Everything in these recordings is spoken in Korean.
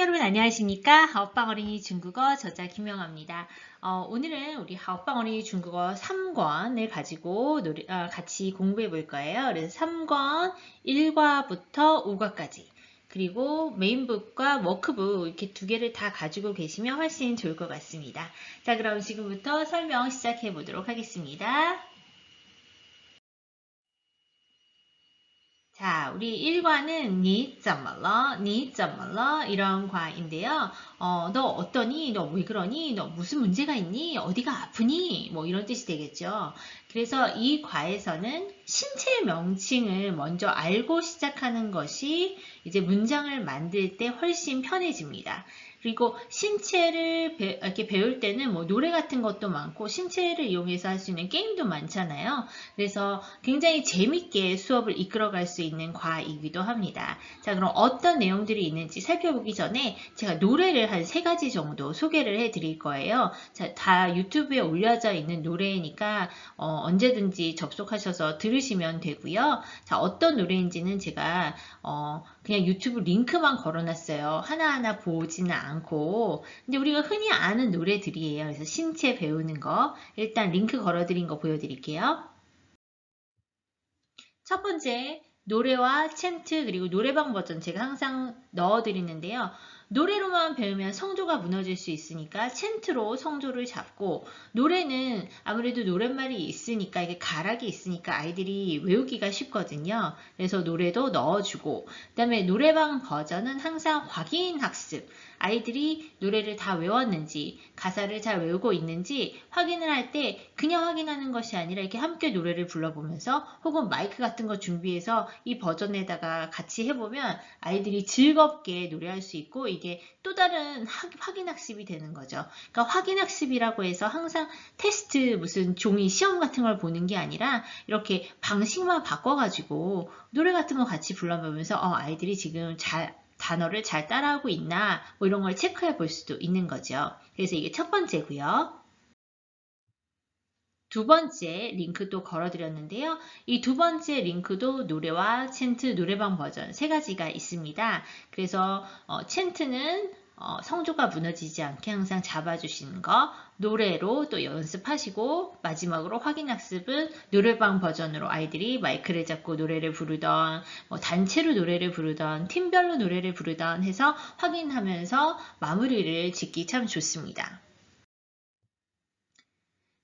여러분 안녕하십니까? 하오빵 어린이 중국어 저자 김영아입니다. 오늘은 우리 하오빵 어린이 중국어 3권을 가지고 같이 공부해 볼 거예요. 그래서 3권 1과부터 5과까지 그리고 메인북과 워크북 이렇게 두 개를 다 가지고 계시면 훨씬 좋을 것 같습니다. 자, 그럼 지금부터 설명 시작해 보도록 하겠습니다. 자, 우리 1과는 你怎么了?이런 과인데요. 너 어떠니? 너 왜 그러니? 너 무슨 문제가 있니? 어디가 아프니? 뭐 이런 뜻이 되겠죠. 그래서 이 과에서는 신체 명칭을 먼저 알고 시작하는 것이 이제 문장을 만들 때 훨씬 편해집니다. 그리고 신체를 이렇게 배울 때는 뭐 노래 같은 것도 많고 신체를 이용해서 할 수 있는 게임도 많잖아요. 그래서 굉장히 재밌게 수업을 이끌어갈 수 있는 과이기도 합니다. 자, 그럼 어떤 내용들이 있는지 살펴보기 전에 제가 노래를 한 3가지 정도 소개를 해드릴 거예요. 자, 다 유튜브에 올려져 있는 노래니까 언제든지 접속하셔서 들으시면 되고요. 자, 어떤 노래인지는 제가 그냥 유튜브 링크만 걸어놨어요. 하나하나 보지는 않고. 근데 우리가 흔히 아는 노래들이에요. 그래서 신체 배우는 거. 일단 링크 걸어드린 거 보여드릴게요. 첫 번째, 노래와 챈트 그리고 노래방 버전 제가 항상 넣어드리는데요. 노래로만 배우면 성조가 무너질 수 있으니까 챈트로 성조를 잡고 노래는 아무래도 노랫말이 있으니까 이게 가락이 있으니까 아이들이 외우기가 쉽거든요. 그래서 노래도 넣어주고 그 다음에 노래방 버전은 항상 확인 학습 아이들이 노래를 다 외웠는지 가사를 잘 외우고 있는지 확인을 할 때 그냥 확인하는 것이 아니라 이렇게 함께 노래를 불러보면서 혹은 마이크 같은 거 준비해서 이 버전에다가 같이 해보면 아이들이 즐겁게 노래할 수 있고 이게 또 다른 확인 학습이 되는 거죠. 그러니까 확인 학습이라고 해서 항상 테스트 무슨 종이 시험 같은 걸 보는 게 아니라 이렇게 방식만 바꿔가지고 노래 같은 거 같이 불러보면서 아이들이 지금 단어를 잘 따라하고 있나 뭐 이런 걸 체크해 볼 수도 있는 거죠. 그래서 이게 첫 번째고요. 두 번째 링크도 걸어드렸는데요. 이 두 번째 링크도 노래와 챈트 노래방 버전 3가지가 있습니다. 그래서 챈트는 성조가 무너지지 않게 항상 잡아주시는 거, 노래로 또 연습하시고 마지막으로 확인학습은 노래방 버전으로 아이들이 마이크를 잡고 노래를 부르던 뭐 단체로 노래를 부르던 팀별로 노래를 부르던 해서 확인하면서 마무리를 짓기 참 좋습니다.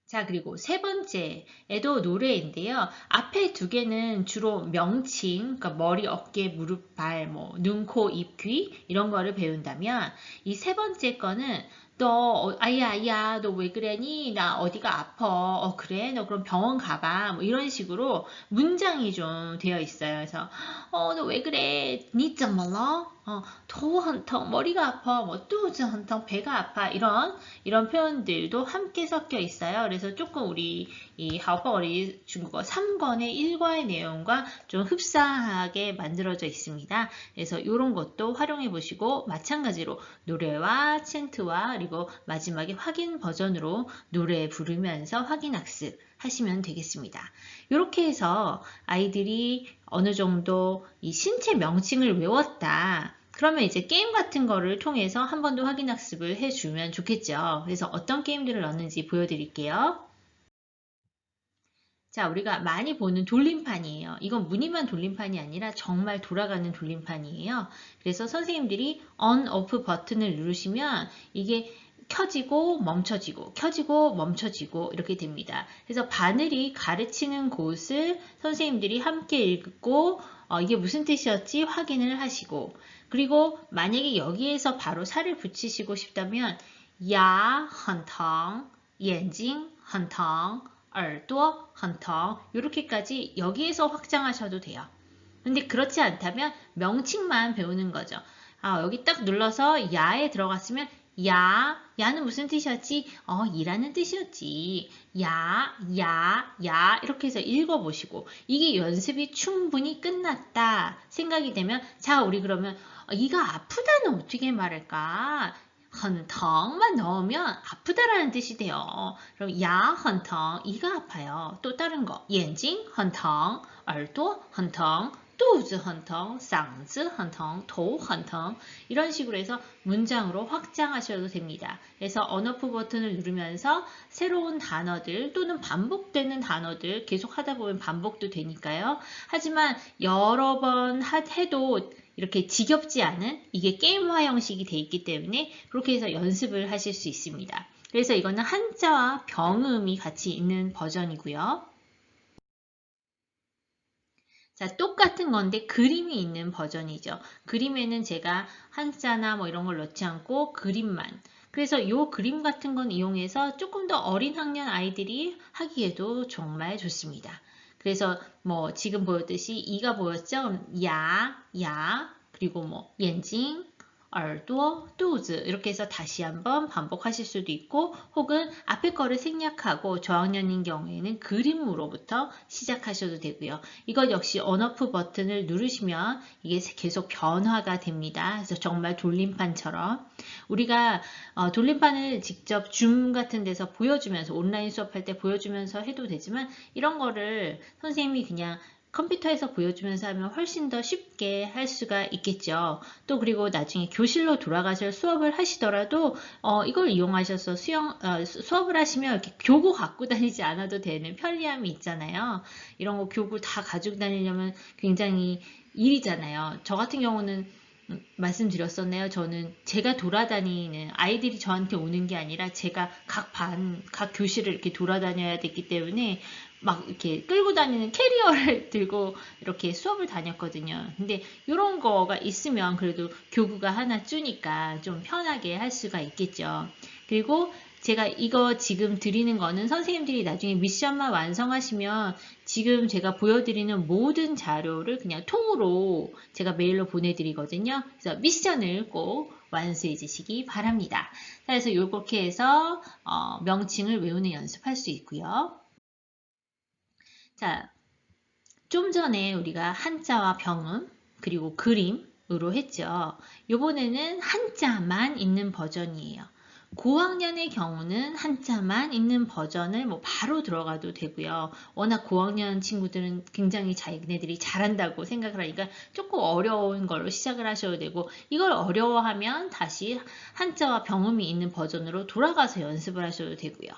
자, 그리고 세 번째에도 노래인데요. 앞에 두 개는 주로 명칭, 그러니까 머리, 어깨, 무릎, 발, 뭐, 눈, 코, 입, 귀 이런 거를 배운다면 이 세 번째 거는 너 아야 너 왜 그래니? 나 어디가 아파. 그래? 너 그럼 병원 가봐. 뭐 이런 식으로 문장이 좀 되어 있어요. 그래서 너 왜 그래? 你怎么了? 头很疼, 머리가 아파, 뭐, 肚子很疼, 배가 아파, 이런 표현들도 함께 섞여 있어요. 그래서 조금 우리 이 하오빠 어린이 중국어 3권의 1과의 내용과 좀 흡사하게 만들어져 있습니다. 그래서 이런 것도 활용해 보시고, 마찬가지로 노래와 챈트와 그리고 마지막에 확인 버전으로 노래 부르면서 확인 학습 하시면 되겠습니다. 이렇게 해서 아이들이 어느 정도 이 신체 명칭을 외웠다. 그러면 이제 게임 같은 거를 통해서 한 번 더 확인 학습을 해주면 좋겠죠. 그래서 어떤 게임들을 넣는지 보여드릴게요. 자, 우리가 많이 보는 돌림판이에요. 이건 무늬만 돌림판이 아니라 정말 돌아가는 돌림판이에요. 그래서 선생님들이 on, off 버튼을 누르시면 이게 켜지고 멈춰지고 켜지고 멈춰지고 이렇게 됩니다. 그래서 바늘이 가르치는 곳을 선생님들이 함께 읽고 이게 무슨 뜻이었지 확인을 하시고 그리고 만약에 여기에서 바로 살을 붙이시고 싶다면 야, 很疼, 眼睛, 很疼, 耳朵, 很疼 이렇게까지 여기에서 확장하셔도 돼요. 근데 그렇지 않다면 명칭만 배우는 거죠. 여기 딱 눌러서 야에 들어갔으면 야는 무슨 뜻이었지? 이라는 뜻이었지. 야 이렇게 해서 읽어보시고 이게 연습이 충분히 끝났다 생각이 되면 자, 우리 그러면 이가 아프다는 어떻게 말할까? 很疼만 넣으면 아프다라는 뜻이 돼요. 그럼 야, 很疼, 이가 아파요. 또 다른 거, 眼睛很疼, 耳朵很疼,肚子很疼, 嗓子很疼, 头很疼 이런 식으로 해서 문장으로 확장하셔도 됩니다. 그래서 언어프 버튼을 누르면서 새로운 단어들 또는 반복되는 단어들 계속 하다 보면 반복도 되니까요. 하지만 여러 번 해도 이렇게 지겹지 않은 이게 게임화 형식이 돼 있기 때문에 그렇게 해서 연습을 하실 수 있습니다. 그래서 이거는 한자와 병음이 같이 있는 버전이고요. 자, 똑같은 건데 그림이 있는 버전이죠. 그림에는 제가 한자나 뭐 이런 걸 넣지 않고 그림만. 그래서 이 그림 같은 건 이용해서 조금 더 어린 학년 아이들이 하기에도 정말 좋습니다. 그래서 뭐 지금 보였듯이 이가 보였죠? 야, 그리고 뭐眼睛, 耳朵, 肚子 이렇게 해서 다시 한번 반복하실 수도 있고 혹은 앞에 거를 생략하고 저학년인 경우에는 그림으로부터 시작하셔도 되고요. 이것 역시 언어프 버튼을 누르시면 이게 계속 변화가 됩니다. 그래서 정말 돌림판처럼 우리가 돌림판을 직접 줌 같은 데서 보여주면서 온라인 수업할 때 보여주면서 해도 되지만 이런 거를 선생님이 그냥 컴퓨터에서 보여주면서 하면 훨씬 더 쉽게 할 수가 있겠죠. 또 그리고 나중에 교실로 돌아가서 수업을 하시더라도 이걸 이용하셔서 수업을 하시면 이렇게 교구 갖고 다니지 않아도 되는 편리함이 있잖아요. 이런 거 교구 다 가지고 다니려면 굉장히 일이잖아요. 저 같은 경우는 말씀드렸었나요? 저는 제가 돌아다니는 아이들이 저한테 오는 게 아니라 제가 각 교실을 이렇게 돌아다녀야 되기 때문에 막 이렇게 끌고 다니는 캐리어를 들고 이렇게 수업을 다녔거든요. 근데 이런 거가 있으면 그래도 교구가 하나 주니까 좀 편하게 할 수가 있겠죠. 그리고 제가 이거 지금 드리는 거는 선생님들이 나중에 미션만 완성하시면 지금 제가 보여드리는 모든 자료를 그냥 통으로 제가 메일로 보내드리거든요. 그래서 미션을 꼭 완수해 주시기 바랍니다. 그래서 이렇게 해서 명칭을 외우는 연습할 수 있고요. 자, 좀 전에 우리가 한자와 병음 그리고 그림으로 했죠. 이번에는 한자만 있는 버전이에요. 고학년의 경우는 한자만 있는 버전을 뭐 바로 들어가도 되고요. 워낙 고학년 친구들은 굉장히 자기네들이 잘한다고 생각을 하니까 조금 어려운 걸로 시작을 하셔도 되고 이걸 어려워하면 다시 한자와 병음이 있는 버전으로 돌아가서 연습을 하셔도 되고요.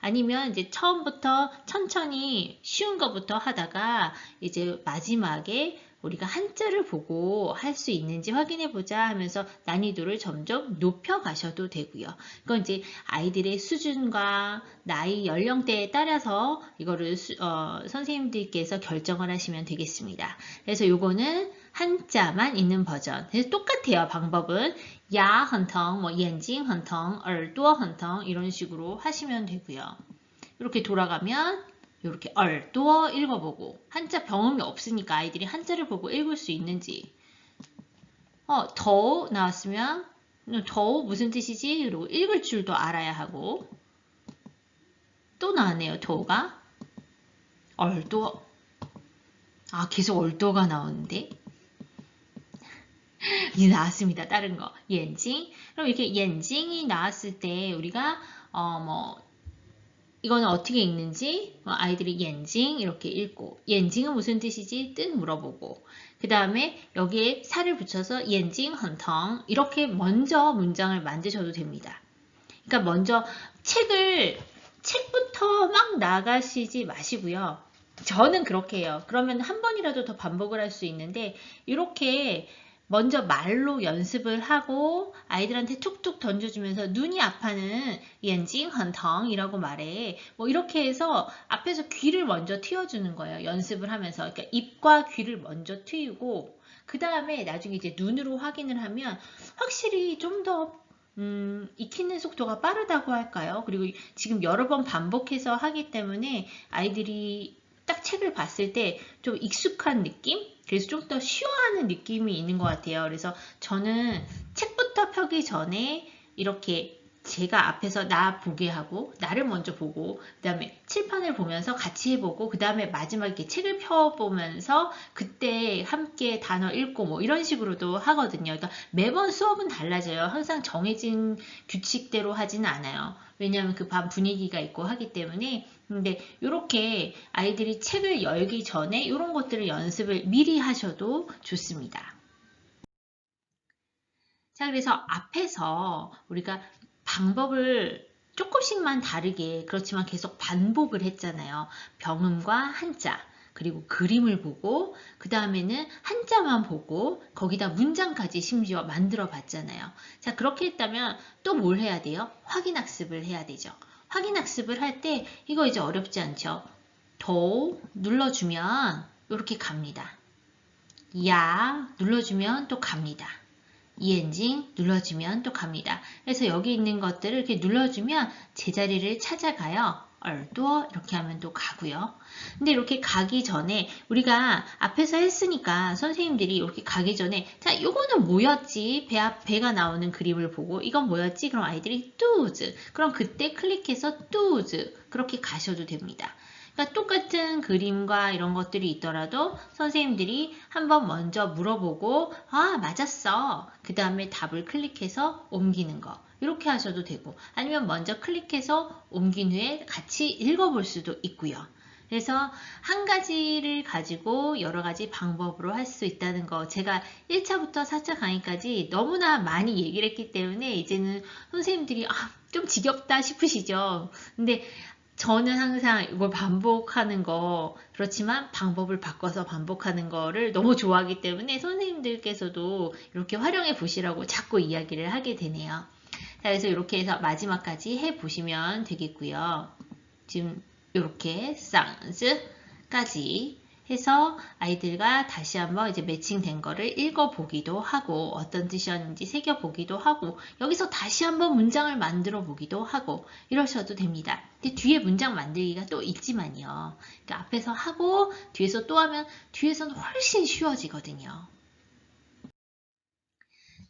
아니면 이제 처음부터 천천히 쉬운 것부터 하다가 이제 마지막에 우리가 한자를 보고 할 수 있는지 확인해 보자 하면서 난이도를 점점 높여 가셔도 되고요. 그건 이제 아이들의 수준과 나이 연령대에 따라서 이거를 선생님들께서 결정을 하시면 되겠습니다. 그래서 요거는 한자만 있는 버전. 그래서 똑같아요. 방법은 야很疼, 뭐 眼睛很疼, 耳朵很疼 이런 식으로 하시면 되고요. 이렇게 돌아가면 이렇게 얼도 읽어보고 한자 병음이 없으니까 아이들이 한자를 보고 읽을 수 있는지 더 나왔으면 더 무슨 뜻이지? 그리고 읽을 줄도 알아야 하고 또 나왔네요. 더가 얼도 계속 얼도가 나오는데 이제 나왔습니다. 다른 거. 眼睛 그럼 이렇게 眼睛이 나왔을 때 우리가 이거는 어떻게 읽는지 아이들이 眼睛 이렇게 읽고 眼睛은 무슨 뜻이지? 뜻 물어보고 그 다음에 여기에 살을 붙여서 眼睛很疼 이렇게 먼저 문장을 만드셔도 됩니다. 그러니까 먼저 책부터 막 나가시지 마시고요. 저는 그렇게 해요. 그러면 한 번이라도 더 반복을 할 수 있는데 이렇게 먼저 말로 연습을 하고 아이들한테 툭툭 던져주면서 눈이 아파는 眼睛很疼 이라고 말해. 뭐 이렇게 해서 앞에서 귀를 먼저 트여주는 거예요. 연습을 하면서. 그러니까 입과 귀를 먼저 트이고 그 다음에 나중에 이제 눈으로 확인을 하면 확실히 좀 더 익히는 속도가 빠르다고 할까요? 그리고 지금 여러 번 반복해서 하기 때문에 아이들이 딱 책을 봤을 때 좀 익숙한 느낌? 그래서 좀 더 쉬워하는 느낌이 있는 것 같아요. 그래서 저는 책부터 펴기 전에 이렇게 제가 앞에서 나 보게 하고 나를 먼저 보고 그 다음에 칠판을 보면서 같이 해보고 그 다음에 마지막에 이렇게 책을 펴보면서 그때 함께 단어 읽고 뭐 이런 식으로도 하거든요. 그러니까 매번 수업은 달라져요. 항상 정해진 규칙대로 하지는 않아요. 왜냐하면 그 반 분위기가 있고 하기 때문에 근데 이렇게 아이들이 책을 열기 전에 이런 것들을 연습을 미리 하셔도 좋습니다. 자, 그래서 앞에서 우리가 방법을 조금씩만 다르게 그렇지만 계속 반복을 했잖아요. 병음과 한자, 그리고 그림을 보고 그 다음에는 한자만 보고 거기다 문장까지 심지어 만들어 봤잖아요. 자, 그렇게 했다면 또 뭘 해야 돼요? 확인학습을 해야 되죠. 확인학습을 할 때 이거 이제 어렵지 않죠? 도 눌러주면 이렇게 갑니다. 야 눌러주면 또 갑니다. 이엔징 눌러주면 또 갑니다. 그래서 여기 있는 것들을 이렇게 눌러주면 제자리를 찾아가요. 얼도 이렇게 하면 또 가고요. 근데 이렇게 가기 전에 우리가 앞에서 했으니까 선생님들이 이렇게 가기 전에 자, 요거는 뭐였지? 배가 나오는 그림을 보고 이건 뭐였지? 그럼 아이들이 뚜즈. 그럼 그때 클릭해서 뚜즈 그렇게 가셔도 됩니다. 그러니까 똑같은 그림과 이런 것들이 있더라도 선생님들이 한번 먼저 물어보고 아 맞았어. 그 다음에 답을 클릭해서 옮기는 거 이렇게 하셔도 되고 아니면 먼저 클릭해서 옮긴 후에 같이 읽어볼 수도 있고요. 그래서 한 가지를 가지고 여러 가지 방법으로 할 수 있다는 거 제가 1차부터 4차 강의까지 너무나 많이 얘기를 했기 때문에 이제는 선생님들이 좀 지겹다 싶으시죠. 근데 저는 항상 이걸 반복하는 거 그렇지만 방법을 바꿔서 반복하는 거를 너무 좋아하기 때문에 선생님들께서도 이렇게 활용해 보시라고 자꾸 이야기를 하게 되네요. 자, 그래서 이렇게 해서 마지막까지 해 보시면 되겠고요. 지금 이렇게 쌍즈까지 해서 아이들과 다시 한번 이제 매칭된 거를 읽어보기도 하고 어떤 뜻이었는지 새겨보기도 하고 여기서 다시 한번 문장을 만들어 보기도 하고 이러셔도 됩니다. 근데 뒤에 문장 만들기가 또 있지만요. 그러니까 앞에서 하고 뒤에서 또 하면 뒤에서는 훨씬 쉬워지거든요.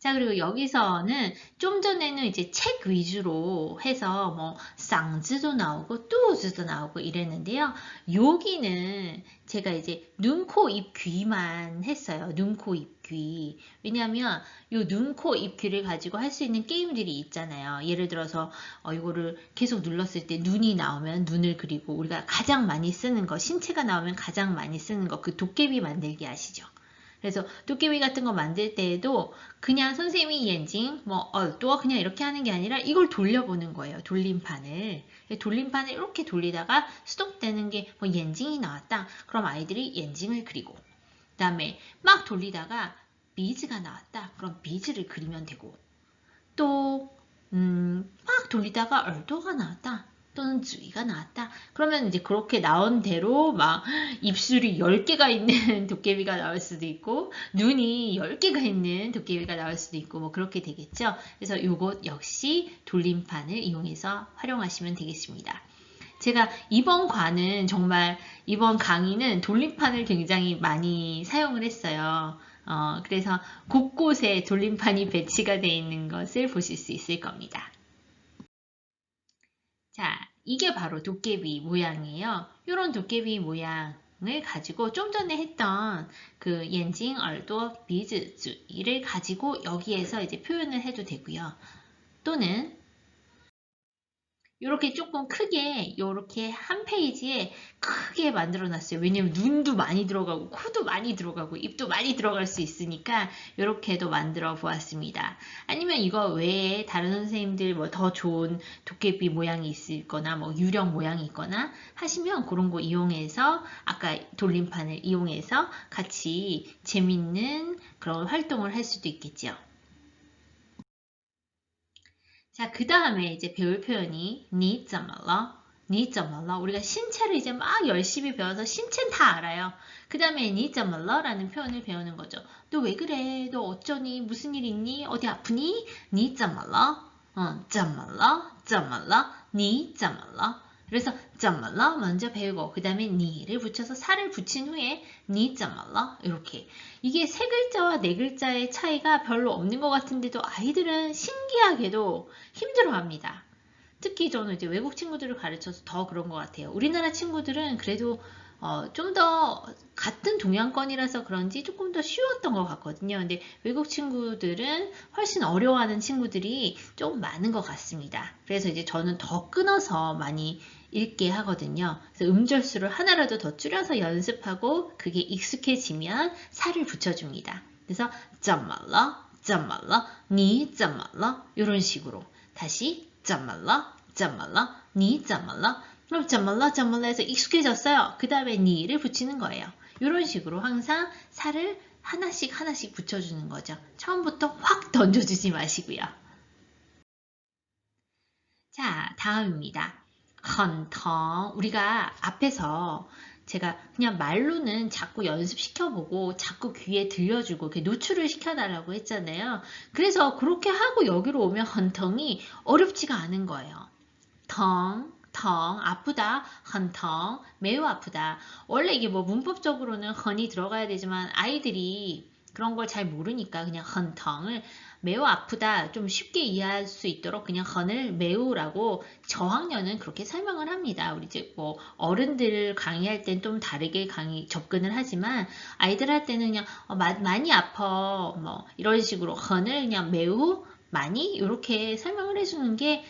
자, 그리고 여기서는 좀 전에는 이제 책 위주로 해서 뭐 쌍즈도 나오고 뚜즈도 나오고 이랬는데요. 여기는 제가 이제 눈, 코, 입, 귀만 했어요. 눈, 코, 입, 귀. 왜냐하면 이 눈, 코, 입, 귀를 가지고 할 수 있는 게임들이 있잖아요. 예를 들어서 이거를 계속 눌렀을 때 눈이 나오면 눈을 그리고 우리가 가장 많이 쓰는 거, 신체가 나오면 가장 많이 쓰는 거, 그 도깨비 만들기 아시죠? 그래서 도깨비 같은 거 만들 때에도 그냥 선생님이 엔징, 뭐 또 그냥 이렇게 하는 게 아니라 이걸 돌려보는 거예요. 돌림판을. 돌림판을 이렇게 돌리다가 스톱되는 게뭐 엔징이 나왔다. 그럼 아이들이 엔징을 그리고 그 다음에 막 돌리다가 비즈가 나왔다. 그럼 비즈를 그리면 되고 또 막 돌리다가 얼도가 나왔다. 또는 주의가 나왔다. 그러면 이제 그렇게 나온 대로 막 입술이 10개가 있는 도깨비가 나올 수도 있고 눈이 10개가 있는 도깨비가 나올 수도 있고 뭐 그렇게 되겠죠. 그래서 이것 역시 돌림판을 이용해서 활용하시면 되겠습니다. 제가 이번 강의는 돌림판을 굉장히 많이 사용을 했어요. 그래서 곳곳에 돌림판이 배치가 되어 있는 것을 보실 수 있을 겁니다. 자, 이게 바로 도깨비 모양이에요. 이런 도깨비 모양을 가지고 좀 전에 했던 그 엔징, 얼도, 비즈, 쭈이를 가지고 여기에서 이제 표현을 해도 되고요. 또는 이렇게 조금 크게 이렇게 한 페이지에 크게 만들어 놨어요. 왜냐면 눈도 많이 들어가고 코도 많이 들어가고 입도 많이 들어갈 수 있으니까 이렇게도 만들어 보았습니다. 아니면 이거 외에 다른 선생님들 뭐 더 좋은 도깨비 모양이 있을 거나 뭐 유령 모양이 있거나 하시면 그런 거 이용해서 아까 돌림판을 이용해서 같이 재밌는 그런 활동을 할 수도 있겠죠. 자, 그 다음에 이제 배울 표현이 니怎么了? 니 怎么了? 우리가 신체를 이제 막 열심히 배워서 신체는 다 알아요. 그 다음에 니 怎么了? 라는 표현을 배우는 거죠. 너 왜 그래? 너 어쩌니? 무슨 일 있니? 어디 아프니? 니 怎么了? 怎么了? 你怎么了? 그래서 怎么了? 먼저 배우고 그 다음에 니를 붙여서 살을 붙인 후에 니 怎么了? 이렇게 이게 세 글자와 네 글자의 차이가 별로 없는 것 같은데도 아이들은 신기하게도 힘들어합니다. 특히 저는 이제 외국 친구들을 가르쳐서 더 그런 것 같아요. 우리나라 친구들은 그래도 좀 더 같은 동양권이라서 그런지 조금 더 쉬웠던 것 같거든요. 근데 외국 친구들은 훨씬 어려워하는 친구들이 좀 많은 것 같습니다. 그래서 이제 저는 더 끊어서 많이 읽게 하거든요. 그래서 음절수를 하나라도 더 줄여서 연습하고 그게 익숙해지면 살을 붙여줍니다. 그래서 怎么了?怎么了?你怎么了? 이런 식으로 다시 怎么了?怎么了?你怎么了? 그럼 怎么了?怎么了? 해서 익숙해졌어요. 그 다음에 니를 붙이는 거예요. 이런 식으로 항상 살을 하나씩 하나씩 붙여주는 거죠. 처음부터 확 던져주지 마시고요. 자, 다음입니다. 很疼. 우리가 앞에서 제가 그냥 말로는 자꾸 연습시켜보고 자꾸 귀에 들려주고 이렇게 노출을 시켜달라고 했잖아요. 그래서 그렇게 하고 여기로 오면 很疼이 어렵지가 않은 거예요. 疼, 아프다, 很疼, 매우 아프다. 원래 이게 뭐 문법적으로는 很이 들어가야 되지만 아이들이 그런 걸 잘 모르니까 그냥 很疼을 매우 아프다 좀 쉽게 이해할 수 있도록 그냥 很을 매우라고 저학년은 그렇게 설명을 합니다. 우리 이제 뭐 어른들 강의할 땐 좀 다르게 접근을 하지만 아이들 할 때는 그냥 많이 아파 뭐 이런 식으로 很을 그냥 매우 많이 이렇게 설명을 해주는 게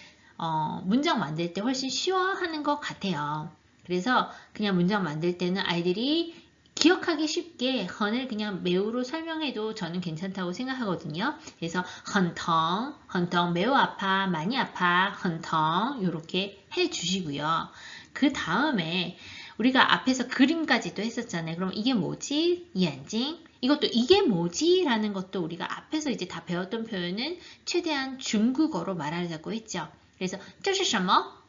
문장 만들 때 훨씬 쉬워하는 것 같아요. 그래서 그냥 문장 만들 때는 아이들이 기억하기 쉽게 很을 그냥 매우로 설명해도 저는 괜찮다고 생각하거든요. 그래서 很疼, 매우 아파, 많이 아파, 很疼 이렇게 해주시고요. 그 다음에 우리가 앞에서 그림까지도 했었잖아요. 그럼 이게 뭐지? 眼睛. 이것도 이게 뭐지? 라는 것도 우리가 앞에서 이제 다 배웠던 표현은 최대한 중국어로 말하자고 했죠. 그래서 这是什么?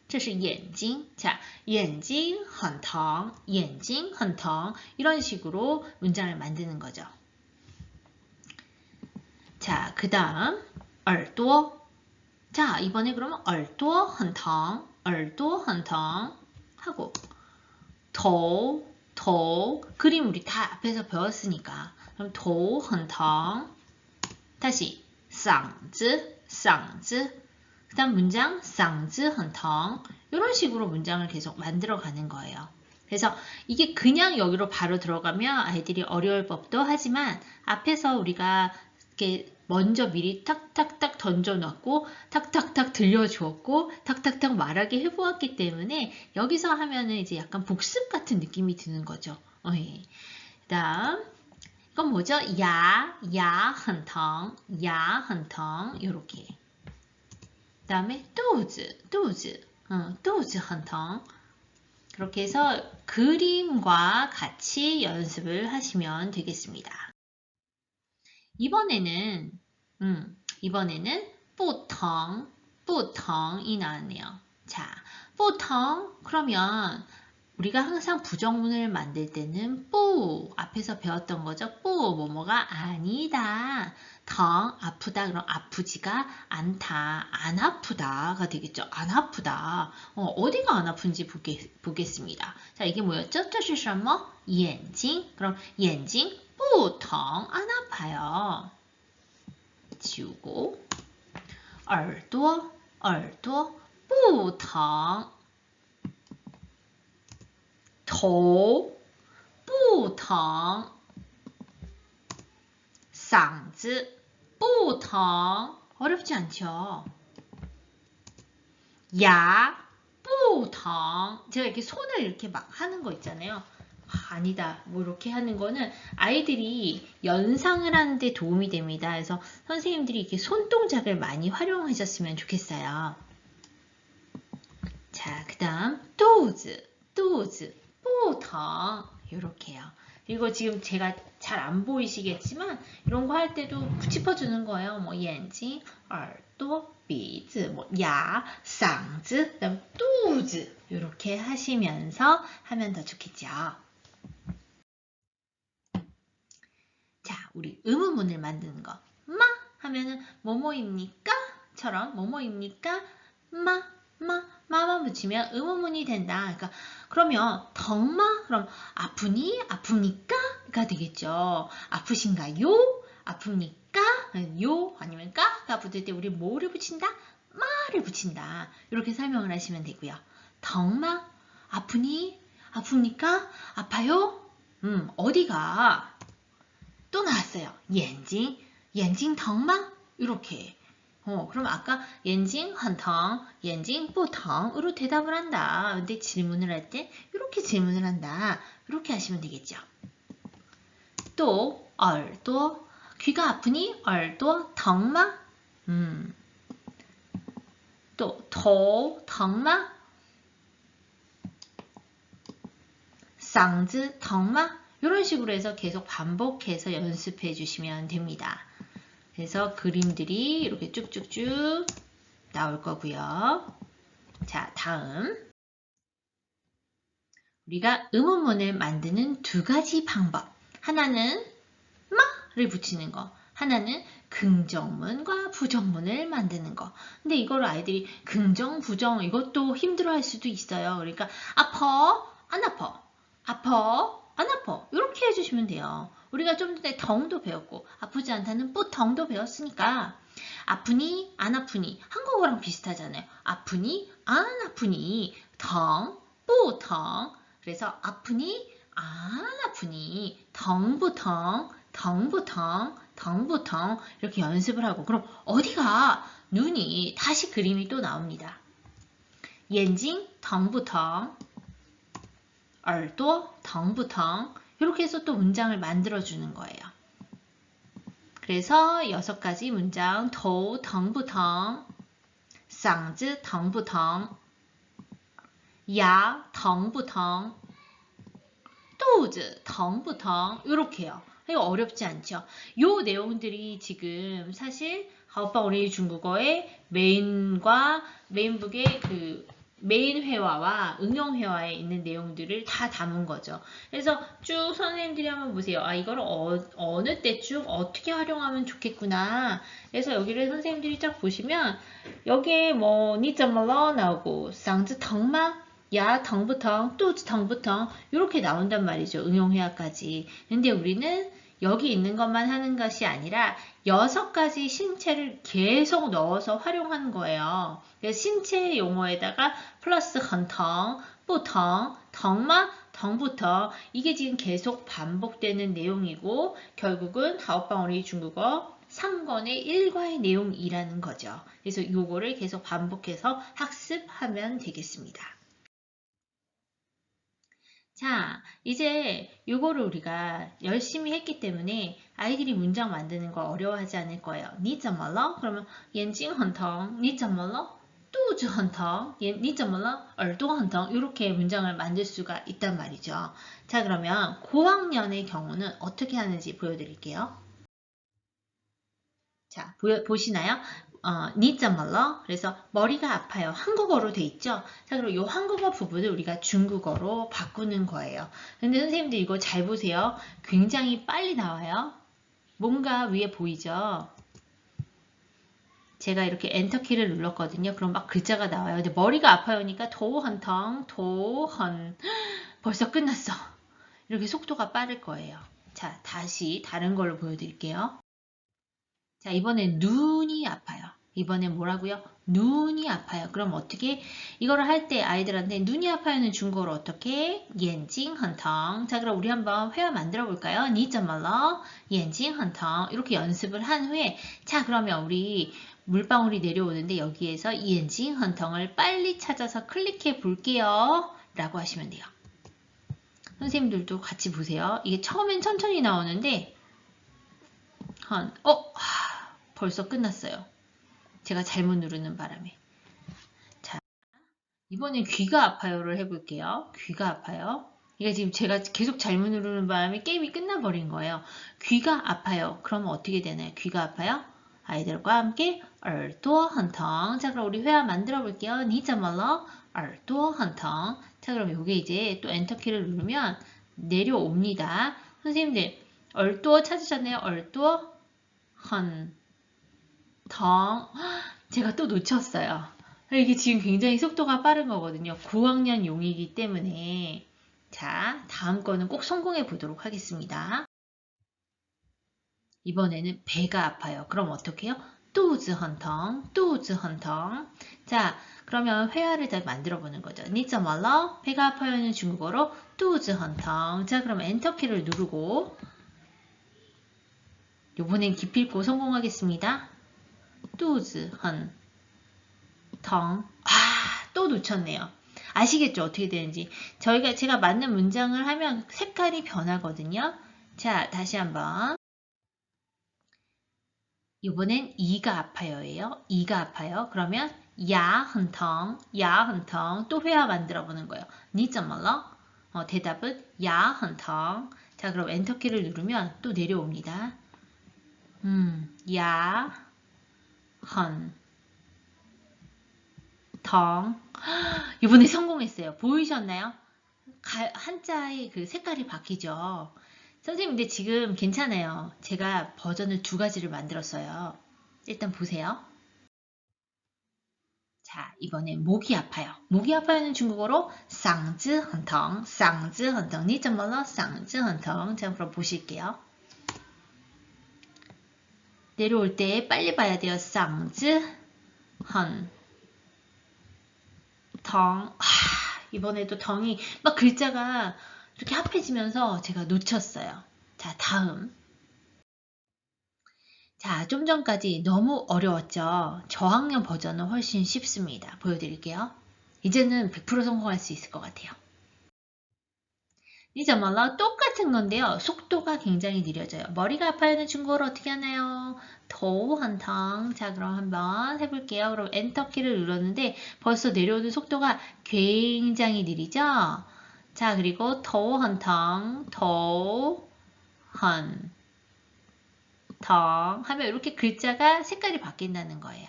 这是眼睛. 자, 眼睛很疼, 眼睛很疼 이런 식으로 문장을 만드는 거죠. 자, 그 다음 耳朵. 자, 이번에 그러면 耳朵很疼, 耳朵很疼 하고 头 그림 우리 다 앞에서 배웠으니까 그럼 头很疼 다시 嗓子그 다음 문장 嗓子很疼 이런 식으로 문장을 계속 만들어 가는 거예요. 그래서 이게 그냥 여기로 바로 들어가면 아이들이 어려울 법도 하지만 앞에서 우리가 이렇게 먼저 미리 탁탁탁 던져놨고 탁탁탁 들려주었고 탁탁탁 말하게 해보았기 때문에 여기서 하면은 이제 약간 복습 같은 느낌이 드는 거죠. 그 다음 이건 뭐죠? 야, 很疼 이렇게 그 다음에 肚子很疼 그렇게 해서 그림과 같이 연습을 하시면 되겠습니다. 이번에는 不疼이 나왔네요. 자, 不疼 그러면 우리가 항상 부정문을 만들 때는 不 앞에서 배웠던 거죠. 不 뭐뭐가 아니다. 疼 아프다 그럼 아프지가 않다. 안 아프다가 되겠죠. 안 아프다. 어디가 안 아픈지 보겠습니다. 자, 이게 뭐였죠? 这是什么?眼睛 그럼 眼睛不疼 안 아파요. 지우고 耳朵不疼头不疼 嗓子不疼 어렵지 않죠? 牙不疼 제가 이렇게 손을 이렇게 막 하는 거 있잖아요. 아니다. 뭐 이렇게 하는 거는 아이들이 연상을 하는데 도움이 됩니다. 그래서 선생님들이 이렇게 손동작을 많이 활용하셨으면 좋겠어요. 자, 그 다음 肚子 不疼 이렇게요. 그리고 지금 제가 잘 안 보이시겠지만 이런 거 할 때도 붙여주는 거예요. 뭐 眼睛, 耳朵, 鼻子, 뭐 牙, 嗓子, 그다음 肚子 이렇게 하시면서 하면 더 좋겠죠. 자, 우리 의문문을 만드는 거. 마 하면은 뭐뭐입니까? 처럼 뭐뭐입니까? 마만 붙이면 의문문이 된다. 그러니까 그러면 덕마 그럼 아프니? 아픕니까?가 되겠죠. 아프신가요? 아픕니까? 요 아니면 까가 붙을 때 우리 뭐를 붙인다? 마를 붙인다. 이렇게 설명을 하시면 되고요. 덕마 아프니? 아픕니까? 아파요? 어디가? 또 나왔어요. 眼睛 疼吗? 이렇게. 그럼 아까 眼睛很疼, 眼睛不疼으로 대답을 한다. 근데 질문을 할 때 이렇게 질문을 한다. 이렇게 하시면 되겠죠. 또 耳朵 귀가 아프니? 耳朵疼吗? 또 头疼吗? 嗓子疼吗? 이런 식으로 해서 계속 반복해서 연습해 주시면 됩니다. 그래서 그림들이 이렇게 쭉쭉쭉 나올 거고요. 자, 다음 우리가 의문문을 만드는 두 가지 방법. 하나는 마를 붙이는 거. 하나는 긍정문과 부정문을 만드는 거. 근데 이걸 아이들이 긍정, 부정 이것도 힘들어할 수도 있어요. 그러니까 아파, 안 아파, 아파, 안 아파 이렇게 해주시면 돼요. 우리가 좀 전에 덩도 배웠고 아프지 않다는 뿌덩도 배웠으니까 아프니, 안 아프니 한국어랑 비슷하잖아요. 아프니, 안 아프니 덩, 뿌덩 그래서 아프니, 안 아프니 덩부덩, 덩부덩, 덩부덩 이렇게 연습을 하고 그럼 어디가 눈이 다시 그림이 또 나옵니다. 眼睛疼不疼耳朵疼不疼 이렇게 해서 또 문장을 만들어주는 거예요. 그래서 6가지 문장 头疼不疼嗓子疼不疼牙疼不疼肚子疼不疼이렇게요. 이거 어렵지 않죠? 요 내용들이 지금 사실 하오빠오리 중국어의 메인북의 그 메인 회화와 응용 회화에 있는 내용들을 다 담은 거죠. 그래서 쭉 선생님들이 한번 보세요. 아, 이걸 어느 때쯤 어떻게 활용하면 좋겠구나. 그래서 여기를 선생님들이 쫙 보시면 여기에 뭐你怎么了 나오고 嗓子疼吗? 야, 덩부덩, 뚜즈 덩부덩 이렇게 나온단 말이죠. 응용회화까지. 근데 우리는 여기 있는 것만 하는 것이 아니라 6가지 신체를 계속 넣어서 활용하는 거예요. 그래서 신체 용어에다가 플러스 헌텅, 뿌텅, 덩마, 덩부터 이게 지금 계속 반복되는 내용이고 결국은 하오방어리 중국어 3권의 1과의 내용이라는 거죠. 그래서 요거를 계속 반복해서 학습하면 되겠습니다. 자, 이제 요거를 우리가 열심히 했기 때문에 아이들이 문장 만드는 거 어려워하지 않을 거예요. 你怎么了? 그러면 眼睛很疼. 你怎么了? 肚子很疼. 你怎么了? 耳朵很疼. 이렇게 문장을 만들 수가 있단 말이죠. 자, 그러면 고학년의 경우는 어떻게 하는지 보여드릴게요. 자, 보시나요? 你怎么了? 그래서 머리가 아파요. 한국어로 돼 있죠? 자, 그럼 이 한국어 부분을 우리가 중국어로 바꾸는 거예요. 근데 선생님들 이거 잘 보세요. 굉장히 빨리 나와요. 뭔가 위에 보이죠? 제가 이렇게 엔터키를 눌렀거든요. 그럼 막 글자가 나와요. 근데 머리가 아파요니까 도헌텅, 도헌. 벌써 끝났어. 이렇게 속도가 빠를 거예요. 자, 다시 다른 걸로 보여드릴게요. 자, 이번엔 눈이 아파요. 이번엔 뭐라고요? 눈이 아파요. 그럼 어떻게? 이거를 할 때 아이들한테 눈이 아파요는 중국어로 어떻게? 眼睛很疼. 자, 그럼 우리 한번 회화 만들어 볼까요? 你怎么了? 眼睛很疼. 이렇게 연습을 한 후에 자, 그러면 우리 물방울이 내려오는데 여기에서 眼睛很疼을 빨리 찾아서 클릭해 볼게요. 라고 하시면 돼요. 선생님들도 같이 보세요. 이게 처음엔 천천히 나오는데 벌써 끝났어요. 제가 잘못 누르는 바람에. 자, 이번엔 귀가 아파요를 해볼게요. 귀가 아파요. 이게 지금 제가 계속 잘못 누르는 바람에 게임이 끝나버린 거예요. 귀가 아파요. 그러면 어떻게 되나요? 귀가 아파요? 아이들과 함께 耳朵很疼. 자, 그럼 우리 회화 만들어 볼게요. 你怎么了? 耳朵很疼. 자, 그럼 여기 이제 또 엔터키를 누르면 내려옵니다. 선생님들, 耳朵 찾으셨나요? 耳朵很덩. 제가 또 놓쳤어요. 이게 지금 굉장히 속도가 빠른 거거든요. 9학년 용이기 때문에. 자, 다음 거는 꼭 성공해 보도록 하겠습니다. 이번에는 배가 아파요. 그럼 어떻게 해요? 肚子很疼肚子很疼 자, 그러면 회화를 다 만들어 보는 거죠. 你怎么了? 배가 아파요는 중국어로 肚子很疼 자, 그럼 엔터키를 누르고 요번엔 기필코 성공하겠습니다. 肚子很疼 또 놓쳤네요. 아시겠죠? 어떻게 되는지. 제가 맞는 문장을 하면 색깔이 변하거든요. 자, 다시 한번. 이번엔 이가 아파요예요. 이가 아파요. 그러면 야很疼 또 회화 만들어 보는 거예요. 你怎么了? 대답은 야很疼 자, 그럼 엔터키를 누르면 또 내려옵니다. 야很疼 이번에 성공했어요. 보이셨나요? 한자의 그 색깔이 바뀌죠. 선생님 근데 지금 괜찮아요. 제가 버전을 2가지를 만들었어요. 일단 보세요. 자, 이번엔 목이 아파요. 목이 아파요는 중국어로 嗓子很疼 嗓子很疼你怎么了嗓子很疼 자, 그럼 보실게요. 내려올 때 빨리 봐야 돼요. 嗓子很덩. 이번에도 덩이 막 글자가 이렇게 합해지면서 제가 놓쳤어요. 자, 다음. 자, 좀 전까지 너무 어려웠죠? 저학년 버전은 훨씬 쉽습니다. 보여드릴게요. 이제는 100% 성공할 수 있을 것 같아요. 이자말라 똑같은 건데요. 속도가 굉장히 느려져요. 머리가 아파요는 중국어로 어떻게 하나요? 더우한탕. 자, 그럼 한번 해볼게요. 그럼 엔터키를 눌렀는데 벌써 내려오는 속도가 굉장히 느리죠? 자, 그리고 더우한탕, 더우한탕 하면 이렇게 글자가 색깔이 바뀐다는 거예요.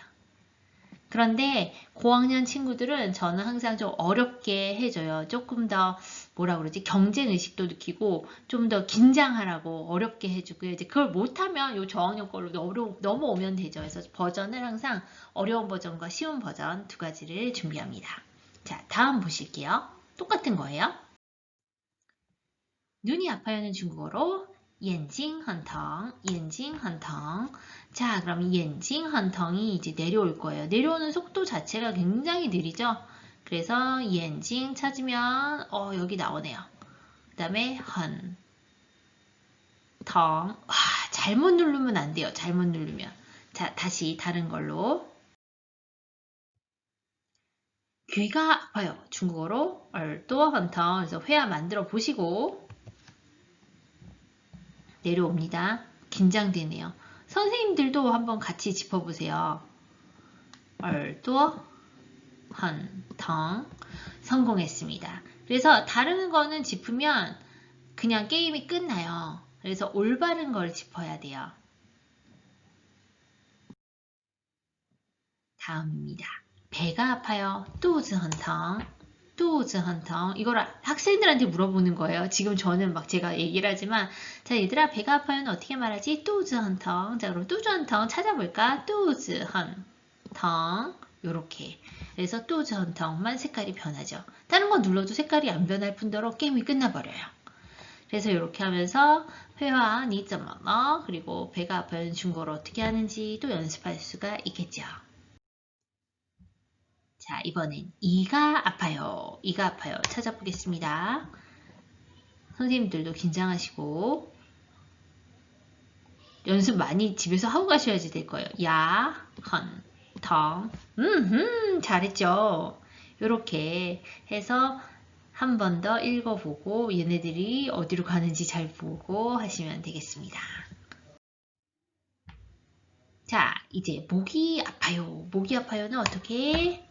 그런데 고학년 친구들은 저는 항상 좀 어렵게 해줘요. 조금 더 뭐라 그러지? 경쟁 의식도 느끼고 좀 더 긴장하라고 어렵게 해주고요. 이제 그걸 못하면 요 저학년 걸로 넘어오면 되죠. 그래서 버전을 항상 어려운 버전과 쉬운 버전 2가지를 준비합니다. 자, 다음 보실게요. 똑같은 거예요. 눈이 아파요는 중국어로 眼睛很疼 眼睛很疼 자, 그럼 眼睛很疼이 이제 내려올 거예요. 내려오는 속도 자체가 굉장히 느리죠? 그래서 眼睛 찾으면 여기 나오네요. 그 다음에 很疼 잘못 누르면 안 돼요. 잘못 누르면. 자, 다시 다른 걸로. 귀가 아파요. 중국어로 耳朵很疼 그래서 회화 만들어 보시고 내려옵니다. 긴장되네요. 선생님들도 한번 같이 짚어보세요. 耳朵很疼 성공했습니다. 그래서 다른 거는 짚으면 그냥 게임이 끝나요. 그래서 올바른 걸 짚어야 돼요. 다음입니다. 배가 아파요. 肚子很疼肚子很疼 이걸 학생들한테 물어보는 거예요. 지금 저는 막 제가 얘기를 하지만 자, 얘들아 배가 아파요는 어떻게 말하지? 肚子很疼 자, 그럼 肚子很疼 찾아볼까? 肚子很疼 요렇게 그래서 肚子很疼만 색깔이 변하죠. 다른 거 눌러도 색깔이 안 변할 뿐더러 게임이 끝나버려요. 그래서 이렇게 하면서 회화 你怎么了 그리고 배가 아파요는 중국어로 어떻게 하는지 또 연습할 수가 있겠죠. 자, 이번엔 이가 아파요. 이가 아파요. 찾아보겠습니다. 선생님들도 긴장하시고 연습 많이 집에서 하고 가셔야지 될 거예요. 야, 헌, 덩. 잘했죠? 이렇게 해서 한 번 더 읽어보고 얘네들이 어디로 가는지 잘 보고 하시면 되겠습니다. 자, 이제 목이 아파요. 목이 아파요는 어떻게?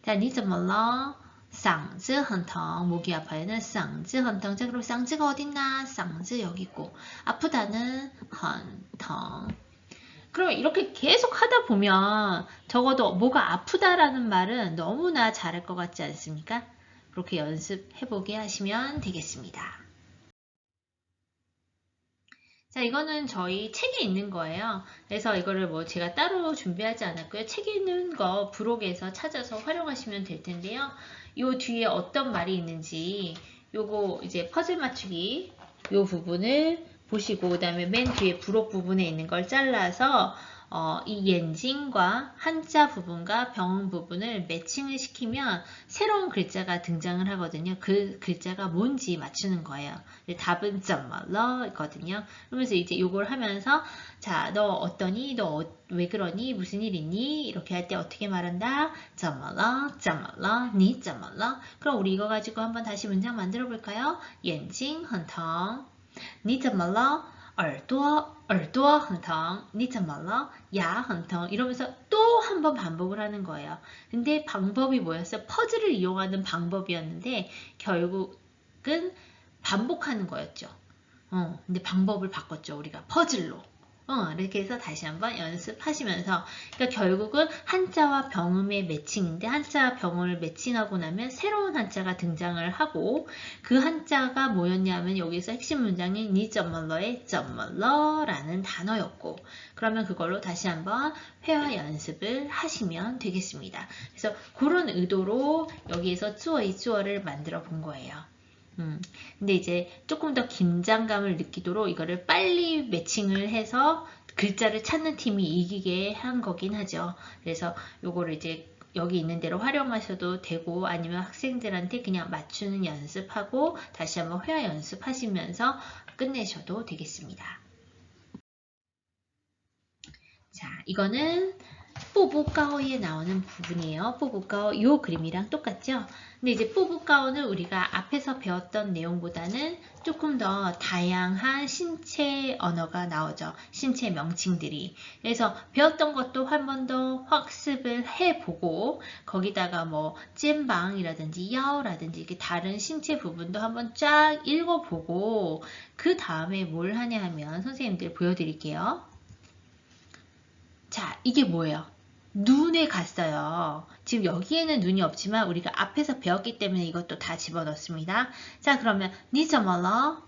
자, 你怎么了? 嗓子很疼 목이 아파요는 嗓子很疼 자, 그럼 嗓子가 어딨나? 嗓子여기 있고 아프다는 很疼 그럼 이렇게 계속 하다 보면 적어도 뭐가 아프다라는 말은 너무나 잘할 것 같지 않습니까? 그렇게 연습해보게 하시면 되겠습니다. 자, 이거는 저희 책에 있는 거예요. 그래서 이거를 뭐 제가 따로 준비하지 않았고요. 책에 있는 거 부록에서 찾아서 활용하시면 될 텐데요. 요 뒤에 어떤 말이 있는지 요거 이제 퍼즐 맞추기 요 부분을 보시고 그 다음에 맨 뒤에 부록 부분에 있는 걸 잘라서 이 옌징과 한자 부분과 병 부분을 매칭을 시키면 새로운 글자가 등장을 하거든요. 그 글자가 뭔지 맞추는 거예요. 답은 怎么了거든요. 그러면서 이제 이걸 하면서 자, 너 어떠니? 너 왜 그러니? 무슨 일 있니? 이렇게 할 때 어떻게 말한다? 怎么了?怎么了? 你怎么了? 그럼 우리 이거 가지고 한번 다시 문장 만들어 볼까요? 眼睛很疼你怎么了?耳朵很疼你怎么了?牙很疼 이러면서 또 한 번 반복을 하는 거예요. 근데 방법이 뭐였어요? 퍼즐을 이용하는 방법이었는데 결국은 반복하는 거였죠. 근데 방법을 바꿨죠. 우리가 퍼즐로. 이렇게 해서 다시 한번 연습하시면서 그러니까 결국은 한자와 병음의 매칭인데 한자와 병음을 매칭하고 나면 새로운 한자가 등장을 하고 그 한자가 뭐였냐면 여기서 핵심 문장이 니怎么了의 怎么了라는 단어였고 그러면 그걸로 다시 한번 회화 연습을 하시면 되겠습니다. 그래서 그런 의도로 여기에서 做一做를 만들어 본 거예요. 근데 이제 조금 더 긴장감을 느끼도록 이거를 빨리 매칭을 해서 글자를 찾는 팀이 이기게 한 거긴 하죠. 그래서 요거를 이제 여기 있는 대로 활용하셔도 되고 아니면 학생들한테 그냥 맞추는 연습하고 다시 한번 회화 연습하시면서 끝내셔도 되겠습니다. 자, 이거는 뽀뽀가오에 나오는 부분이에요. 뽀뽀가오 이 그림이랑 똑같죠? 근데 이제 뽀뽀가오는 우리가 앞에서 배웠던 내용보다는 조금 더 다양한 신체 언어가 나오죠. 신체 명칭들이. 그래서 배웠던 것도 한 번 더 학습을 해보고 거기다가 뭐 肩膀이라든지 야오라든지 이렇게 다른 신체 부분도 한번 쫙 읽어보고 그 다음에 뭘 하냐 하면 선생님들 보여드릴게요. 자, 이게 뭐예요? 눈에 갔어요. 지금 여기에는 눈이 없지만 우리가 앞에서 배웠기 때문에 이것도 다 집어넣습니다. 자, 그러면 你怎么了?